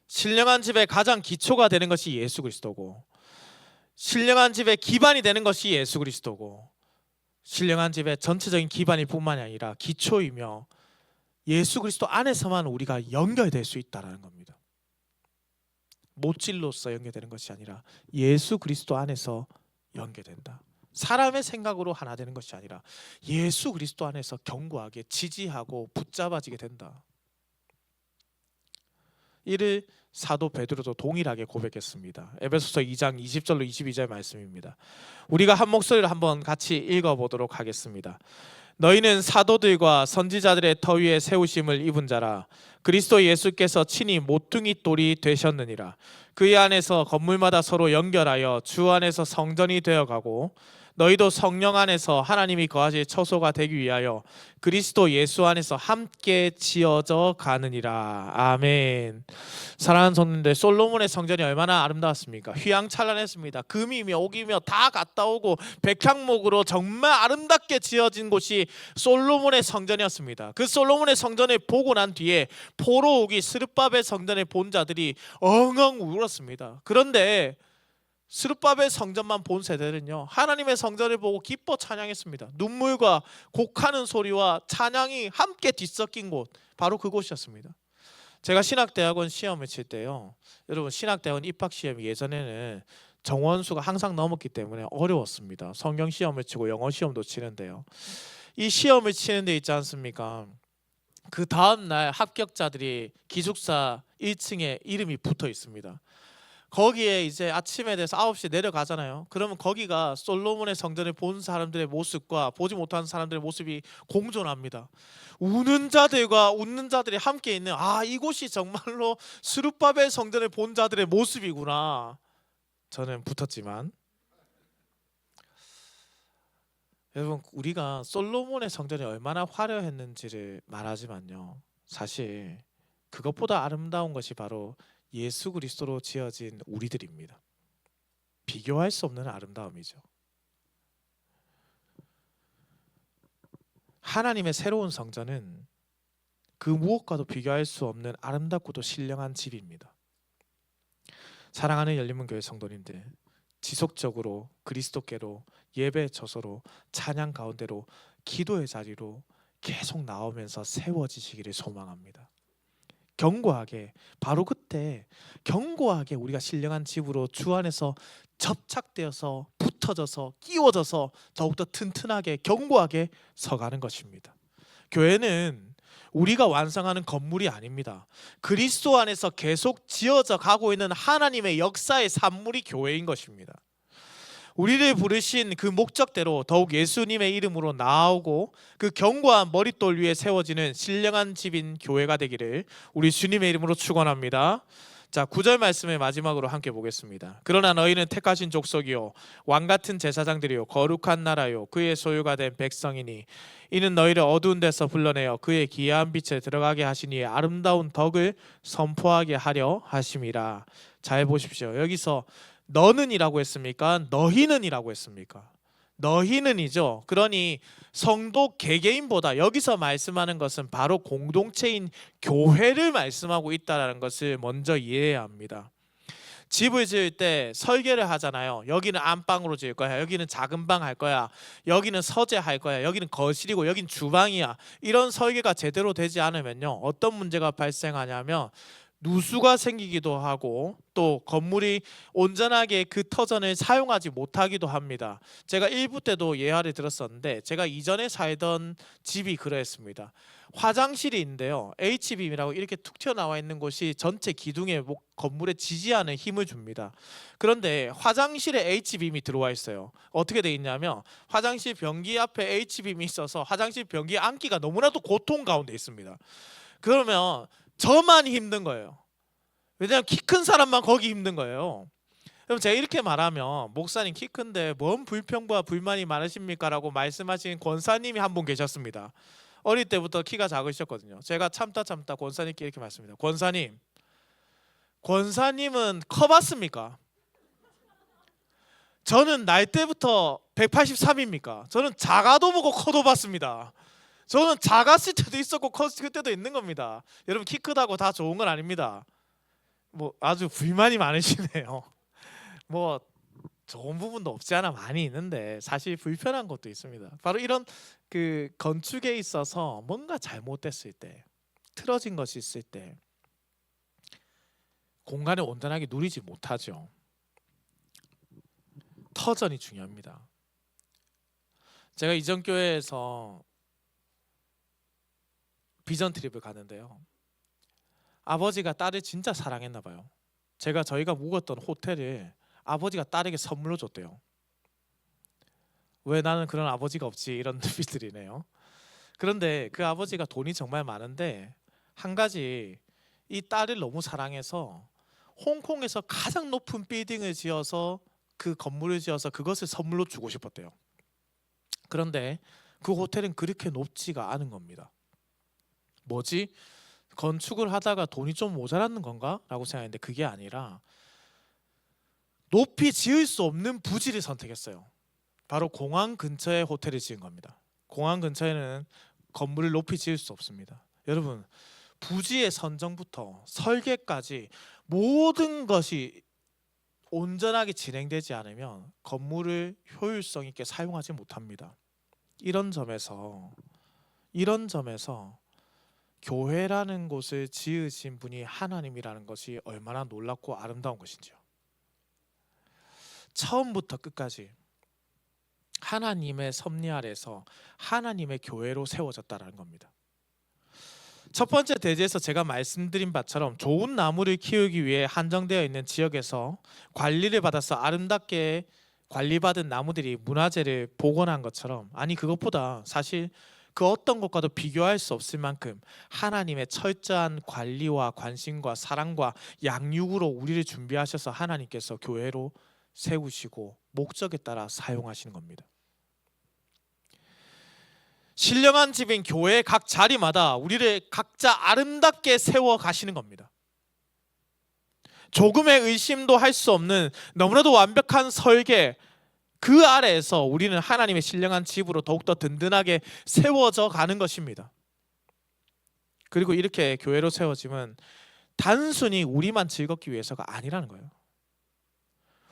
신령한 집의 가장 기초가 되는 것이 예수 그리스도고 신령한 집의 기반이 되는 것이 예수 그리스도고 신령한 집의 전체적인 기반일 뿐만이 아니라 기초이며 예수 그리스도 안에서만 우리가 연결될 수 있다는 겁니다. 못질로서 연계되는 것이 아니라 예수 그리스도 안에서 연계된다. 사람의 생각으로 하나 되는 것이 아니라 예수 그리스도 안에서 견고하게 지지하고 붙잡아지게 된다. 이를 사도 베드로도 동일하게 고백했습니다. 에베소서 2장 20절로 22절 말씀입니다. 우리가 한 목소리로 한번 같이 읽어보도록 하겠습니다. 너희는 사도들과 선지자들의 터 위에 세우심을 입은 자라. 그리스도 예수께서 친히 모퉁이 돌이 되셨느니라. 그의 안에서 건물마다 서로 연결하여 주 안에서 성전이 되어가고 너희도 성령 안에서 하나님이 거하실 처소가 되기 위하여 그리스도 예수 안에서 함께 지어져 가느니라. 아멘. 사랑하는 성도님들, 솔로몬의 성전이 얼마나 아름다웠습니까? 휘황찬란했습니다. 금이며 옥이며 다 갔다 오고 백향목으로 정말 아름답게 지어진 곳이 솔로몬의 성전이었습니다. 그 솔로몬의 성전을 보고 난 뒤에 포로오기 스룹바벨 성전을 본 자들이 엉엉 울었습니다. 그런데 스룹바벨 성전만 본 세대는요, 하나님의 성전을 보고 기뻐 찬양했습니다. 눈물과 곡하는 소리와 찬양이 함께 뒤섞인 곳, 바로 그곳이었습니다. 제가 신학대학원 시험을 칠 때요, 여러분 신학대학원 입학시험이 예전에는 정원수가 항상 넘었기 때문에 어려웠습니다. 성경 시험을 치고 영어 시험도 치는데요, 이 시험을 치는 데 있지 않습니까? 그 다음날 합격자들이 기숙사 1층에 이름이 붙어 있습니다. 거기에 이제 아침에 돼서 9시에 내려가잖아요. 그러면 거기가 솔로몬의 성전을 본 사람들의 모습과 보지 못하는 사람들의 모습이 공존합니다. 우는 자들과 웃는 자들이 함께 있는, 이곳이 정말로 스룹바벨 성전을 본 자들의 모습이구나. 저는 붙었지만, 여러분 우리가 솔로몬의 성전이 얼마나 화려했는지를 말하지만요, 사실 그것보다 아름다운 것이 바로 예수 그리스도로 지어진 우리들입니다. 비교할 수 없는 아름다움이죠. 하나님의 새로운 성전은 그 무엇과도 비교할 수 없는 아름답고도 신령한 집입니다. 사랑하는 열린문교회 성도님들, 지속적으로 그리스도께로, 예배 저서로, 찬양 가운데로, 기도의 자리로 계속 나오면서 세워지시기를 소망합니다. 견고하게, 바로 그때 견고하게 우리가 신령한 집으로 주 안에서 접착되어서 붙어져서 끼워져서 더욱더 튼튼하게 견고하게 서가는 것입니다. 교회는 우리가 완성하는 건물이 아닙니다. 그리스도 안에서 계속 지어져 가고 있는 하나님의 역사의 산물이 교회인 것입니다. 우리를 부르신 그 목적대로 더욱 예수님의 이름으로 나아오고 그 견고한 머릿돌 위에 세워지는 신령한 집인 교회가 되기를 우리 주님의 이름으로 축원합니다. 자, 9절 말씀을 마지막으로 함께 보겠습니다. 그러나 너희는 택하신 족속이요 왕같은 제사장들이요 거룩한 나라요 그의 소유가 된 백성이니 이는 너희를 어두운 데서 불러내어 그의 기이한 빛에 들어가게 하시니 아름다운 덕을 선포하게 하려 하심이라. 잘 보십시오. 여기서 너는이라고 했습니까? 너희는이라고 했습니까? 너희는이죠. 그러니 성도 개개인보다 여기서 말씀하는 것은 바로 공동체인 교회를 말씀하고 있다는 것을 먼저 이해해야 합니다. 집을 지을 때 설계를 하잖아요. 여기는 안방으로 지을 거야, 여기는 작은 방 할 거야, 여기는 서재 할 거야, 여기는 거실이고 여기는 주방이야. 이런 설계가 제대로 되지 않으면요, 어떤 문제가 발생하냐면 누수가 생기기도 하고 또 건물이 온전하게 그 터전을 사용하지 못하기도 합니다. 제가 1부 때도 예화를 들었었는데, 제가 이전에 살던 집이 그랬습니다. 화장실이 있는데요, H빔이라고 이렇게 툭 튀어나와 있는 곳이 전체 기둥에 건물에 지지하는 힘을 줍니다. 그런데 화장실에 H빔이 들어와 있어요. 어떻게 돼 있냐면 화장실 변기 앞에 H빔이 있어서 화장실 변기에 앉기가 너무나도 고통 가운데 있습니다. 그러면 저만 힘든 거예요. 왜냐하면 키 큰 사람만 거기 힘든 거예요. 그럼 제가 이렇게 말하면, 목사님 키 큰데 뭔 불평과 불만이 많으십니까? 라고 말씀하신 권사님이 한 분 계셨습니다. 어릴 때부터 키가 작으셨거든요. 제가 참다 권사님께 이렇게 말씀합니다. 권사님은 커봤습니까? 저는 날 때부터 183입니까? 저는 작아도 보고 커도 봤습니다. 저는 작았을 때도 있었고 컸을 때도 있는 겁니다. 여러분 키 크다고 다 좋은 건 아닙니다. 뭐 아주 불만이 많으시네요. 뭐 좋은 부분도 없지 않아 많이 있는데 사실 불편한 것도 있습니다. 바로 이런 그 건축에 있어서 뭔가 잘못됐을 때, 틀어진 것이 있을 때 공간을 온전하게 누리지 못하죠. 터전이 중요합니다. 제가 이전 교회에서 비전 트립을 가는데요. 아버지가 딸을 진짜 사랑했나 봐요. 저희가 묵었던 호텔을 아버지가 딸에게 선물로 줬대요. 왜 나는 그런 아버지가 없지, 이런 눈빛들이네요. 그런데 그 아버지가 돈이 정말 많은데 한 가지, 이 딸을 너무 사랑해서 홍콩에서 가장 높은 빌딩을 지어서 그 건물을 지어서 그것을 선물로 주고 싶었대요. 그런데 그 호텔은 그렇게 높지가 않은 겁니다. 뭐지? 건축을 하다가 돈이 좀 모자랐는 건가? 라고 생각했는데 그게 아니라 높이 지을 수 없는 부지를 선택했어요. 바로 공항 근처에 호텔을 지은 겁니다. 공항 근처에는 건물을 높이 지을 수 없습니다. 여러분, 부지의 선정부터 설계까지 모든 것이 온전하게 진행되지 않으면 건물을 효율성 있게 사용하지 못합니다. 이런 점에서 교회라는 곳을 지으신 분이 하나님이라는 것이 얼마나 놀랍고 아름다운 것인지요. 처음부터 끝까지 하나님의 섭리 아래서 하나님의 교회로 세워졌다는 겁니다. 첫 번째 대지에서 제가 말씀드린 바처럼 좋은 나무를 키우기 위해 한정되어 있는 지역에서 관리를 받아서 아름답게 관리받은 나무들이 문화재를 복원한 것처럼, 아니 그것보다 사실 그 어떤 것과도 비교할 수 없을 만큼 하나님의 철저한 관리와 관심과 사랑과 양육으로 우리를 준비하셔서 하나님께서 교회로 세우시고 목적에 따라 사용하시는 겁니다. 신령한 집인 교회의 각 자리마다 우리를 각자 아름답게 세워 가시는 겁니다. 조금의 의심도 할 수 없는 너무나도 완벽한 설계, 그 아래에서 우리는 하나님의 신령한 집으로 더욱더 든든하게 세워져 가는 것입니다. 그리고 이렇게 교회로 세워지면 단순히 우리만 즐겁기 위해서가 아니라는 거예요.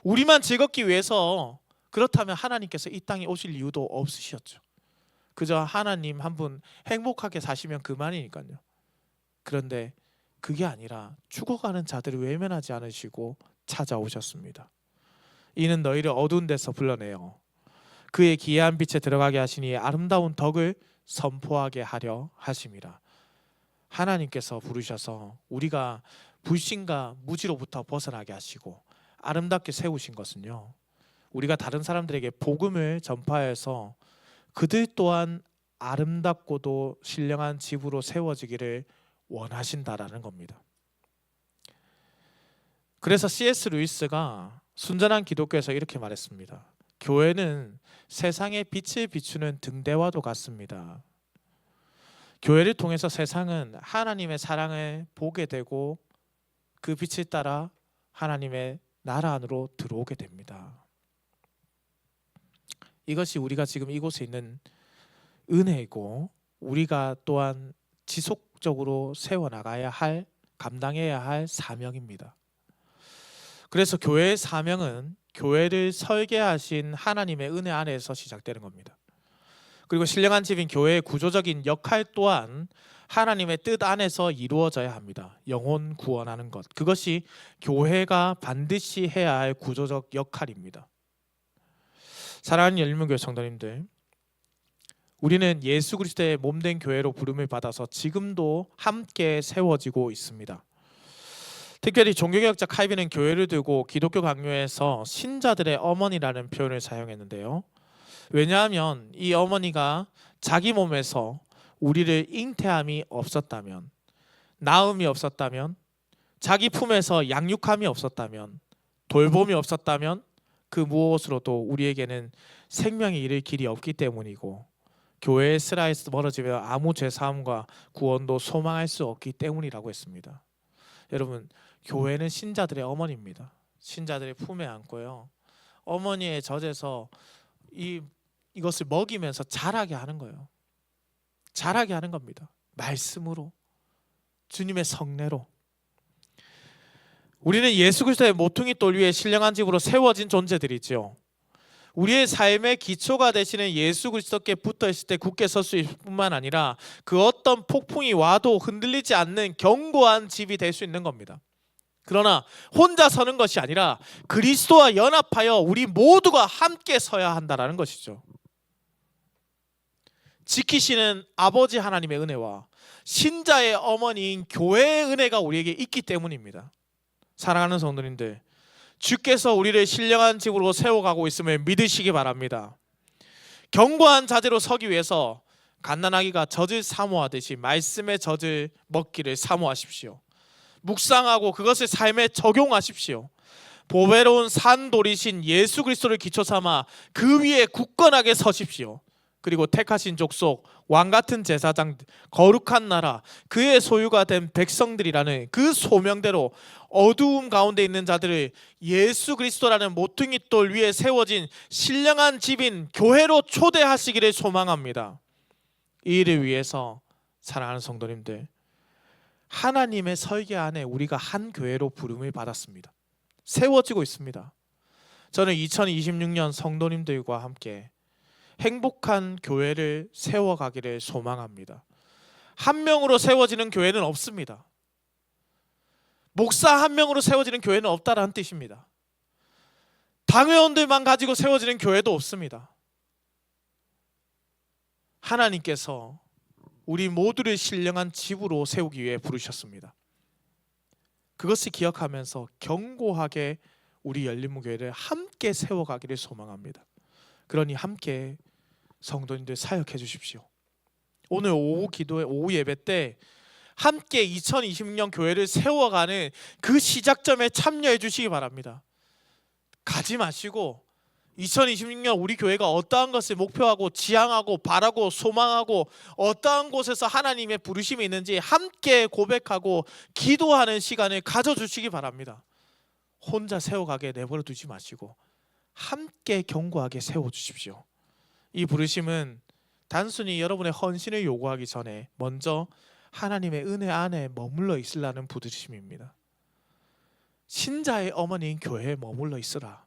우리만 즐겁기 위해서 그렇다면 하나님께서 이 땅에 오실 이유도 없으셨죠. 그저 하나님 한 분 행복하게 사시면 그만이니까요. 그런데 그게 아니라 죽어가는 자들을 외면하지 않으시고 찾아오셨습니다. 이는 너희를 어두운 데서 불러내어 그의 기이한 빛에 들어가게 하시니 아름다운 덕을 선포하게 하려 하심이라. 하나님께서 부르셔서 우리가 불신과 무지로부터 벗어나게 하시고 아름답게 세우신 것은요, 우리가 다른 사람들에게 복음을 전파해서 그들 또한 아름답고도 신령한 집으로 세워지기를 원하신다라는 겁니다. 그래서 C.S. 루이스가 순전한 기독교에서 이렇게 말했습니다. 교회는 세상의 빛을 비추는 등대와도 같습니다. 교회를 통해서 세상은 하나님의 사랑을 보게 되고 그 빛을 따라 하나님의 나라 안으로 들어오게 됩니다. 이것이 우리가 지금 이곳에 있는 은혜이고 우리가 또한 지속적으로 세워나가야 할, 감당해야 할 사명입니다. 그래서 교회의 사명은 교회를 설계하신 하나님의 은혜 안에서 시작되는 겁니다. 그리고 신령한 집인 교회의 구조적인 역할 또한 하나님의 뜻 안에서 이루어져야 합니다. 영혼 구원하는 것, 그것이 교회가 반드시 해야 할 구조적 역할입니다. 사랑하는 열린문교회 성도님들, 우리는 예수 그리스도의 몸된 교회로 부름을 받아서 지금도 함께 세워지고 있습니다. 특별히 종교개혁자 칼빈은 교회를 두고 기독교 강요에서 신자들의 어머니라는 표현을 사용했는데요. 왜냐하면 이 어머니가 자기 몸에서 우리를 잉태함이 없었다면, 낳음이 없었다면, 자기 품에서 양육함이 없었다면, 돌봄이 없었다면 그 무엇으로도 우리에게는 생명에 이를 길이 없기 때문이고 교회의 슬라에서 멀어지면 아무 죄사함과 구원도 소망할 수 없기 때문이라고 했습니다. 여러분, 교회는 신자들의 어머니입니다. 신자들의 품에 안고요, 어머니의 젖에서 이것을 먹이면서 자라게 하는 거예요. 자라게 하는 겁니다. 말씀으로, 주님의 성례로. 우리는 예수 그리스도의 모퉁이 돌 위에 신령한 집으로 세워진 존재들이죠. 우리의 삶의 기초가 되시는 예수 그리스도께 붙어 있을 때 굳게 설 수 있을 뿐만 아니라 그 어떤 폭풍이 와도 흔들리지 않는 견고한 집이 될 수 있는 겁니다. 그러나 혼자 서는 것이 아니라 그리스도와 연합하여 우리 모두가 함께 서야 한다라는 것이죠. 지키시는 아버지 하나님의 은혜와 신자의 어머니인 교회의 은혜가 우리에게 있기 때문입니다. 사랑하는 성도님들, 주께서 우리를 신령한 집으로 세워가고 있음을 믿으시기 바랍니다. 견고한 자세로 서기 위해서 갓난아기가 젖을 사모하듯이 말씀의 젖을 먹기를 사모하십시오. 묵상하고 그것을 삶에 적용하십시오. 보배로운 산돌이신 예수 그리스도를 기초 삼아 그 위에 굳건하게 서십시오. 그리고 택하신 족속, 왕같은 제사장, 거룩한 나라, 그의 소유가 된 백성들이라는 그 소명대로 어두움 가운데 있는 자들을 예수 그리스도라는 모퉁이 돌 위에 세워진 신령한 집인 교회로 초대하시기를 소망합니다. 이 일을 위해서 사랑하는 성도님들, 하나님의 설계 안에 우리가 한 교회로 부름을 받았습니다. 세워지고 있습니다. 저는 2026년 성도님들과 함께 행복한 교회를 세워가기를 소망합니다. 한 명으로 세워지는 교회는 없습니다. 목사 한 명으로 세워지는 교회는 없다라는 뜻입니다. 당회원들만 가지고 세워지는 교회도 없습니다. 하나님께서 우리 모두를 신령한 집으로 세우기 위해 부르셨습니다. 그것을 기억하면서 견고하게 우리 열린문교회를 함께 세워가기를 소망합니다. 그러니 함께 성도님들 사역해 주십시오. 오늘 오후 기도회, 오후 예배 때 함께 2026년 교회를 세워가는 그 시작점에 참여해 주시기 바랍니다. 가지 마시고 2026년 우리 교회가 어떠한 것을 목표하고 지향하고 바라고 소망하고 어떠한 곳에서 하나님의 부르심이 있는지 함께 고백하고 기도하는 시간을 가져주시기 바랍니다. 혼자 세워가게 내버려 두지 마시고 함께 견고하게 세워주십시오. 이 부르심은 단순히 여러분의 헌신을 요구하기 전에 먼저 하나님의 은혜 안에 머물러 있으라는 부르심입니다. 신자의 어머니인 교회에 머물러 있으라.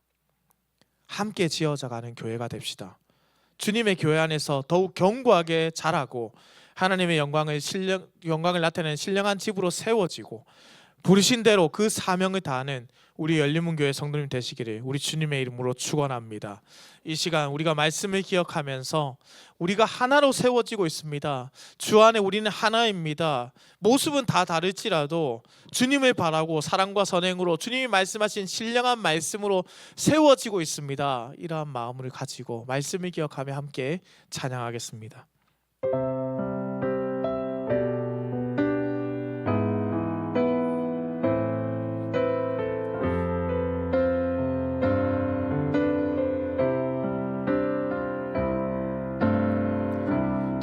함께 지어져가는 교회가 됩시다. 주님의 교회 안에서 더욱 견고하게 자라고 하나님의 영광을 나타내는 신령한 집으로 세워지고 부르신 대로 그 사명을 다하는 우리 열린문교회 성도님 되시기를 우리 주님의 이름으로 축원합니다. 이 시간 우리가 말씀을 기억하면서 우리가 하나로 세워지고 있습니다. 주 안에 우리는 하나입니다. 모습은 다 다를지라도 주님을 바라고 사랑과 선행으로 주님이 말씀하신 신령한 말씀으로 세워지고 있습니다. 이러한 마음을 가지고 말씀을 기억하며 함께 찬양하겠습니다.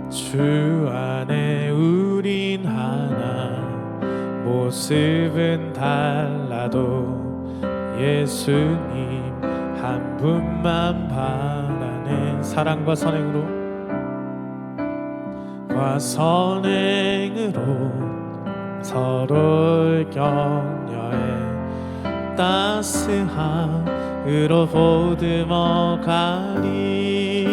주 안에 우린 하나, 모습은 달라도 예수님 한 분만 바라는 사랑과 선행으로 서로를 격려해 따스함으로 보듬어 가리.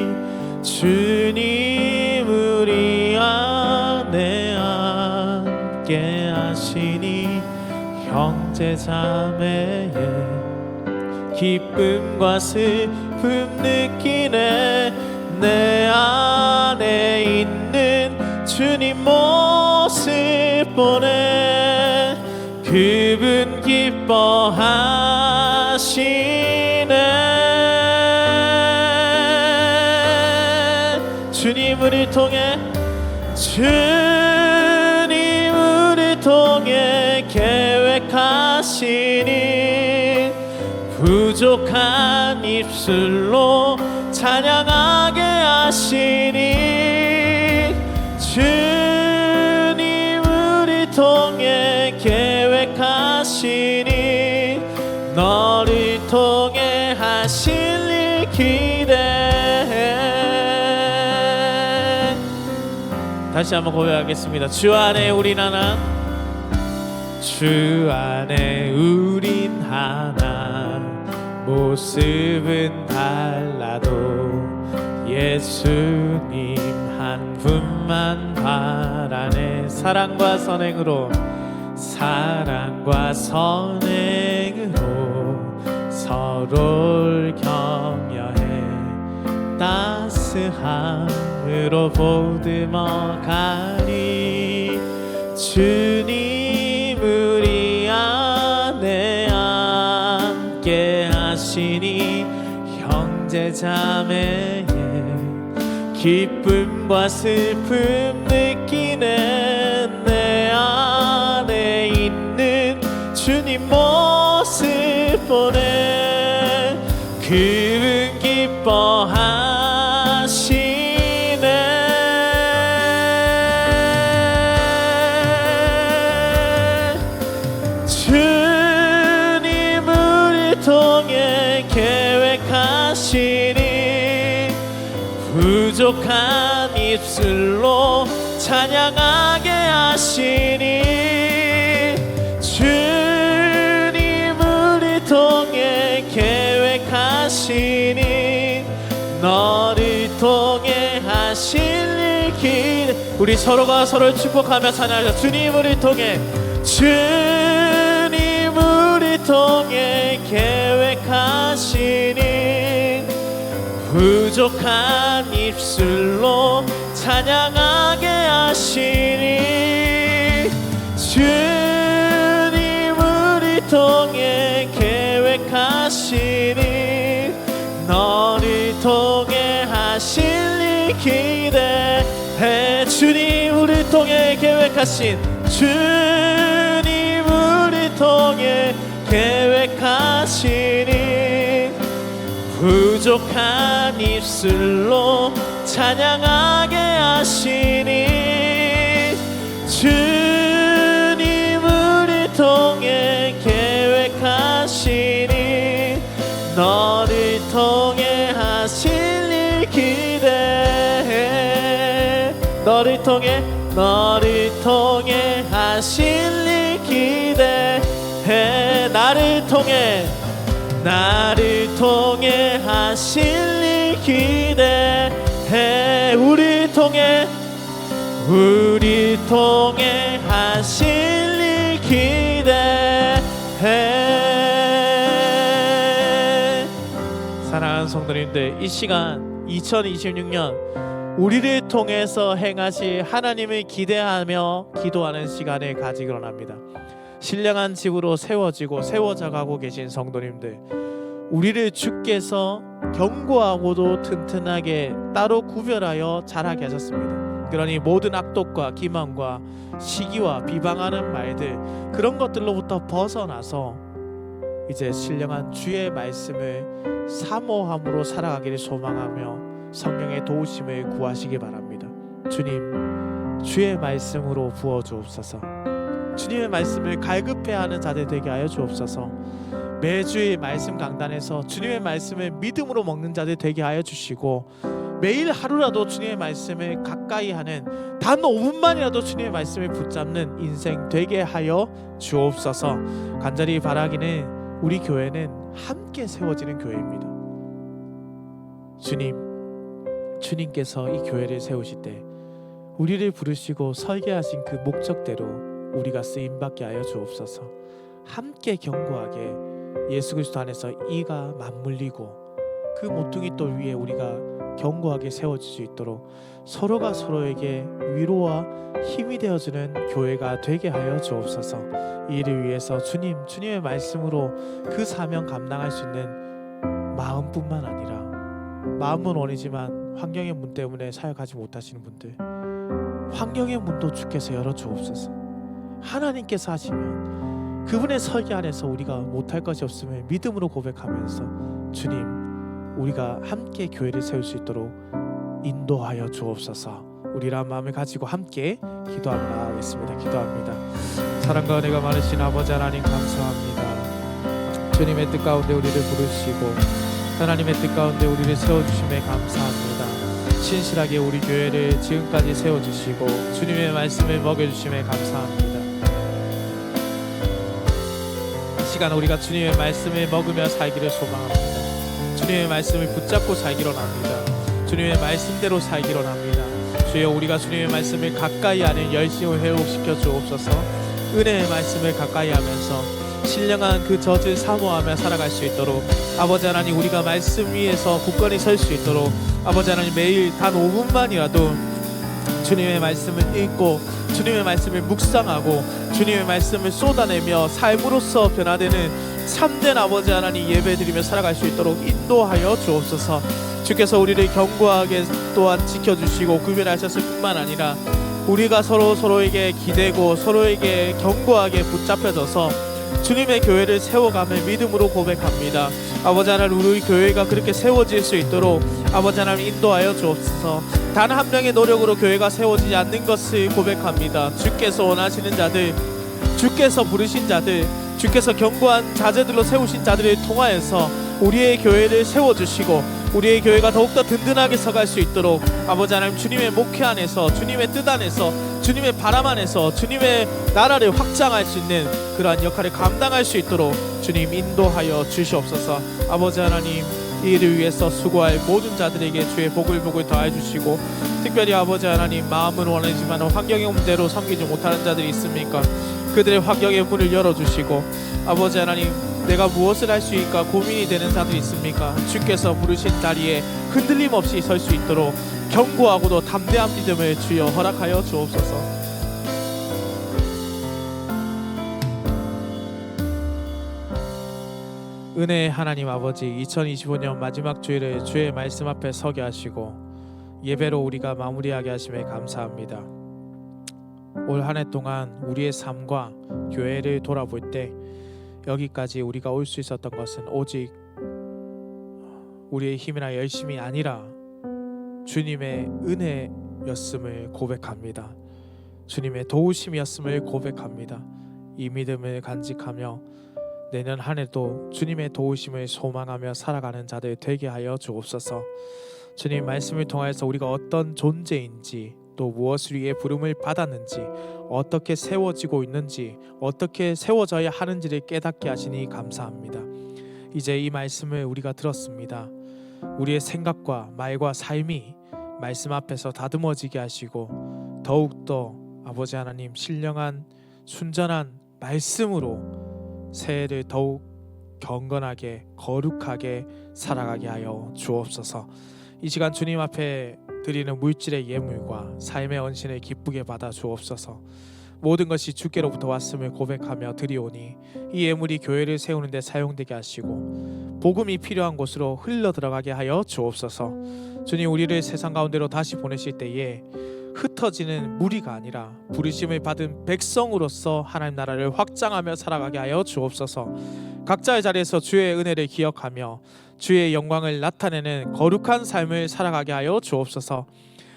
주님 우리 안에 함께 하시니 형제 자매의 기쁨과 슬픔 느끼네. 내 안에 있는 주님 모습 보네. 그분 기뻐하시네. 주님을 통해 계획하시니 부족한 입술로 찬양하게 하시니. 주님을 통해 계획하시니 너를 통해 하실 일 기대해. 다시 한번 고백하겠습니다. 주 안에 우린 하나, 주 안에 우린 하나, 모습은 달라도 예수님 한 분만 바라네. 사랑과 선행으로 사랑과 선행으로 서로를 격려해 따스함으로 보듬어 가리. 주님 우리 안에 함께 하시니 형제 자매의 기쁨과 슬픔 느끼는 내 안에 있는 주님 모습 보내 그분 기뻐하시네. 주님 우리 통해 계획하시니 부족한 입술로 찬양하게 하시니. 주님 우리 통해 계획하시니 너를 통해 하실 일 길. 우리 서로가 서로를 축복하며 찬양하자. 주님 우리 통해, 주님 우리 통해 계획하시니 부족한 입술로 찬양하게 하시니. 주님 우리 통해 계획하시니 너를 통해 하실 일 기대해. 주님 우리 통해 계획하신, 주님 우리 통해 계획하시니 부족한 입술로 찬양하게 하시니. 주님 우리 통해 계획하시니 너를 통해 하실 일 기대해. 너를 통해, 너를 통해 하실 일 기대해. 나를 통해, 나를 통해 하실 일 기대해. 우리 통해, 우리 통해 하실 일 기대해. 사랑하는 성도님들, 이 시간 2026년 우리를 통해서 행하실 하나님을 기대하며 기도하는 시간을 가지기 원합니다. 신령한 집으로 세워지고 세워져가고 계신 성도님들, 우리를 주께서 견고하고도 튼튼하게 따로 구별하여 자라게 하셨습니다. 그러니 모든 악독과 기만과 시기와 비방하는 말들, 그런 것들로부터 벗어나서 이제 신령한 주의 말씀을 사모함으로 살아가기를 소망하며 성령의 도우심을 구하시기 바랍니다. 주님, 주의 말씀으로 부어주옵소서. 주님의 말씀을 갈급해하는 자들 되게 하여 주옵소서. 매주의 말씀 강단에서 주님의 말씀을 믿음으로 먹는 자들 되게 하여 주시고, 매일 하루라도 주님의 말씀을 가까이 하는, 단 5분만이라도 주님의 말씀을 붙잡는 인생 되게 하여 주옵소서. 간절히 바라기는 우리 교회는 함께 세워지는 교회입니다. 주님께서 이 교회를 세우실 때 우리를 부르시고 설계하신 그 목적대로 우리가 쓰임받게 하여 주옵소서. 함께 견고하게 예수 그리스도 안에서 이가 맞물리고 그 모퉁이 돌 위에 우리가 견고하게 세워질 수 있도록 서로가 서로에게 위로와 힘이 되어주는 교회가 되게 하여 주옵소서. 이 일을 위해서 주님의 말씀으로 그 사명 감당할 수 있는 마음뿐만 아니라, 마음은 원이지만 환경의 문 때문에 사역하지 못하시는 분들, 환경의 문도 주께서 열어 주옵소서. 하나님께서 하시면 그분의 설계 안에서 우리가 못할 것이 없음을 믿음으로 고백하면서 주님, 우리가 함께 교회를 세울 수 있도록 인도하여 주옵소서. 우리란 마음을 가지고 함께 기도하며 나아가겠습니다. 기도합니다. 사랑과 은혜가 많으신 아버지 하나님, 감사합니다. 주님의 뜻 가운데 우리를 부르시고 하나님의 뜻 가운데 우리를 세워주심에 감사합니다. 신실하게 우리 교회를 지금까지 세워주시고 주님의 말씀을 먹여주심에 감사합니다. 이 시간 우리가 주님의 말씀을 먹으며 살기를 소망합니다. 주님의 말씀을 붙잡고 살기로 합니다. 주님의 말씀대로 살기로 합니다. 주여, 우리가 주님의 말씀을 가까이 하는 열심을 회복시켜 주옵소서. 은혜의 말씀을 가까이 하면서 신령한 그 젖을 사모하며 살아갈 수 있도록 아버지 하나님, 우리가 말씀 위에서 굳건히 설 수 있도록 아버지 하나님, 매일 단 5분만이라도 주님의 말씀을 읽고 주님의 말씀을 묵상하고 주님의 말씀을 쏟아내며 삶으로서 변화되는 참된 아버지 하나님 예배드리며 살아갈 수 있도록 인도하여 주옵소서. 주께서 우리를 견고하게 또한 지켜주시고 구별하셨을 뿐만 아니라 우리가 서로에게 기대고 서로에게 견고하게 붙잡혀져서 주님의 교회를 세워가며 믿음으로 고백합니다. 아버지 하나님, 우리 교회가 그렇게 세워질 수 있도록 아버지 하나님 인도하여 주옵소서. 단 한 명의 노력으로 교회가 세워지지 않는 것을 고백합니다. 주께서 원하시는 자들, 주께서 부르신 자들, 주께서 견고한 자제들로 세우신 자들을 통하여서 우리의 교회를 세워주시고 우리의 교회가 더욱더 든든하게 서갈 수 있도록 아버지 하나님, 주님의 목회 안에서, 주님의 뜻 안에서, 주님의 바람 안에서 주님의 나라를 확장할 수 있는 그러한 역할을 감당할 수 있도록 주님 인도하여 주시옵소서. 아버지 하나님, 이 일을 위해서 수고할 모든 자들에게 주의 복을 더해 주시고, 특별히 아버지 하나님, 마음은 원하지만 환경의 문제로 섬기지 못하는 자들이 있습니까? 그들의 환경의 문을 열어주시고, 아버지 하나님, 내가 무엇을 할 수 있을까 고민이 되는 자들이 있습니까? 주께서 부르신 자리에 흔들림 없이 설 수 있도록 견고하고도 담대한 믿음을 주여 허락하여 주옵소서. 은혜의 하나님 아버지, 2025년 마지막 주일에 주의 말씀 앞에 서게 하시고 예배로 우리가 마무리하게 하심에 감사합니다. 올 한 해 동안 우리의 삶과 교회를 돌아볼 때 여기까지 우리가 올 수 있었던 것은 오직 우리의 힘이나 열심이 아니라 주님의 은혜였음을 고백합니다. 주님의 도우심이었음을 고백합니다. 이 믿음을 간직하며 내년 한 해도 주님의 도우심을 소망하며 살아가는 자들 되게 하여 주옵소서. 주님 말씀을 통하여서 우리가 어떤 존재인지, 또 무엇을 위해 부름을 받았는지, 어떻게 세워지고 있는지, 어떻게 세워져야 하는지를 깨닫게 하시니 감사합니다. 이제 이 말씀을 우리가 들었습니다. 우리의 생각과 말과 삶이 말씀 앞에서 다듬어지게 하시고 더욱더 아버지 하나님, 신령한 순전한 말씀으로 새해를 더욱 경건하게 거룩하게 살아가게 하여 주옵소서. 이 시간 주님 앞에 드리는 물질의 예물과 삶의 헌신을 기쁘게 받아 주옵소서. 모든 것이 주께로부터 왔음을 고백하며 드리오니 이 예물이 교회를 세우는 데 사용되게 하시고 복음이 필요한 곳으로 흘러 들어가게 하여 주옵소서. 주님, 우리를 세상 가운데로 다시 보내실 때에 흩어지는 무리가 아니라 부르심을 받은 백성으로서 하나님 나라를 확장하며 살아가게 하여 주옵소서. 각자의 자리에서 주의 은혜를 기억하며 주의 영광을 나타내는 거룩한 삶을 살아가게 하여 주옵소서.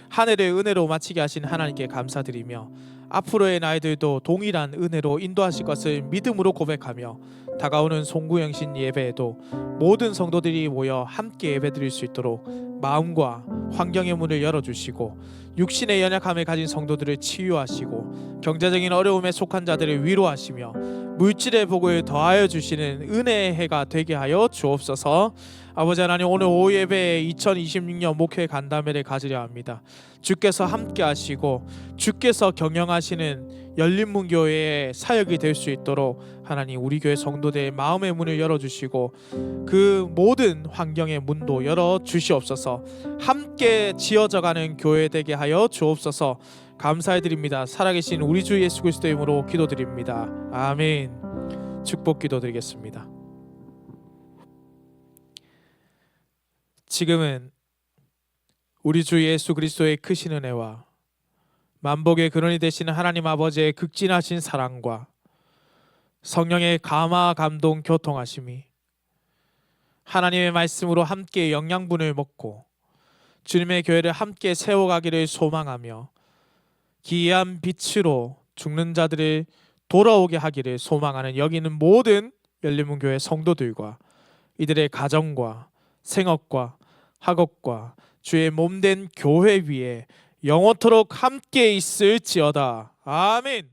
한 해를 은혜로 마치게 하신 하나님께 감사드리며 앞으로의 나이들도 동일한 은혜로 인도하실 것을 믿음으로 고백하며 다가오는 송구영신 예배에도 모든 성도들이 모여 함께 예배드릴 수 있도록 마음과 환경의 문을 열어주시고 육신의 연약함을 가진 성도들을 치유하시고 경제적인 어려움에 속한 자들을 위로하시며 물질의 복을 더하여 주시는 은혜의 해가 되게 하여 주옵소서. 아버지 하나님, 오늘 오후 예배에 2026년 목회 간담회를 가지려 합니다. 주께서 함께 하시고 주께서 경영하시는 열린문교회의 사역이 될 수 있도록 하나님, 우리 교회 성도들의 마음의 문을 열어주시고 그 모든 환경의 문도 열어주시옵소서. 함께 지어져가는 교회 되게 하여 주옵소서. 감사해드립니다. 살아계신 우리 주 예수 그리스도의 이름으로 기도드립니다. 아멘. 축복 기도드리겠습니다. 지금은 우리 주 예수 그리스도의 크신 은혜와 만복의 근원이 되시는 하나님 아버지의 극진하신 사랑과 성령의 감화 감동 교통하심이 하나님의 말씀으로 함께 영양분을 먹고 주님의 교회를 함께 세워가기를 소망하며 기이한 빛으로 죽는 자들을 돌아오게 하기를 소망하는 여기 있는 모든 열린문교회 성도들과 이들의 가정과 생업과 학업과 주의 몸된 교회 위에 영원토록 함께 있을지어다. 아멘.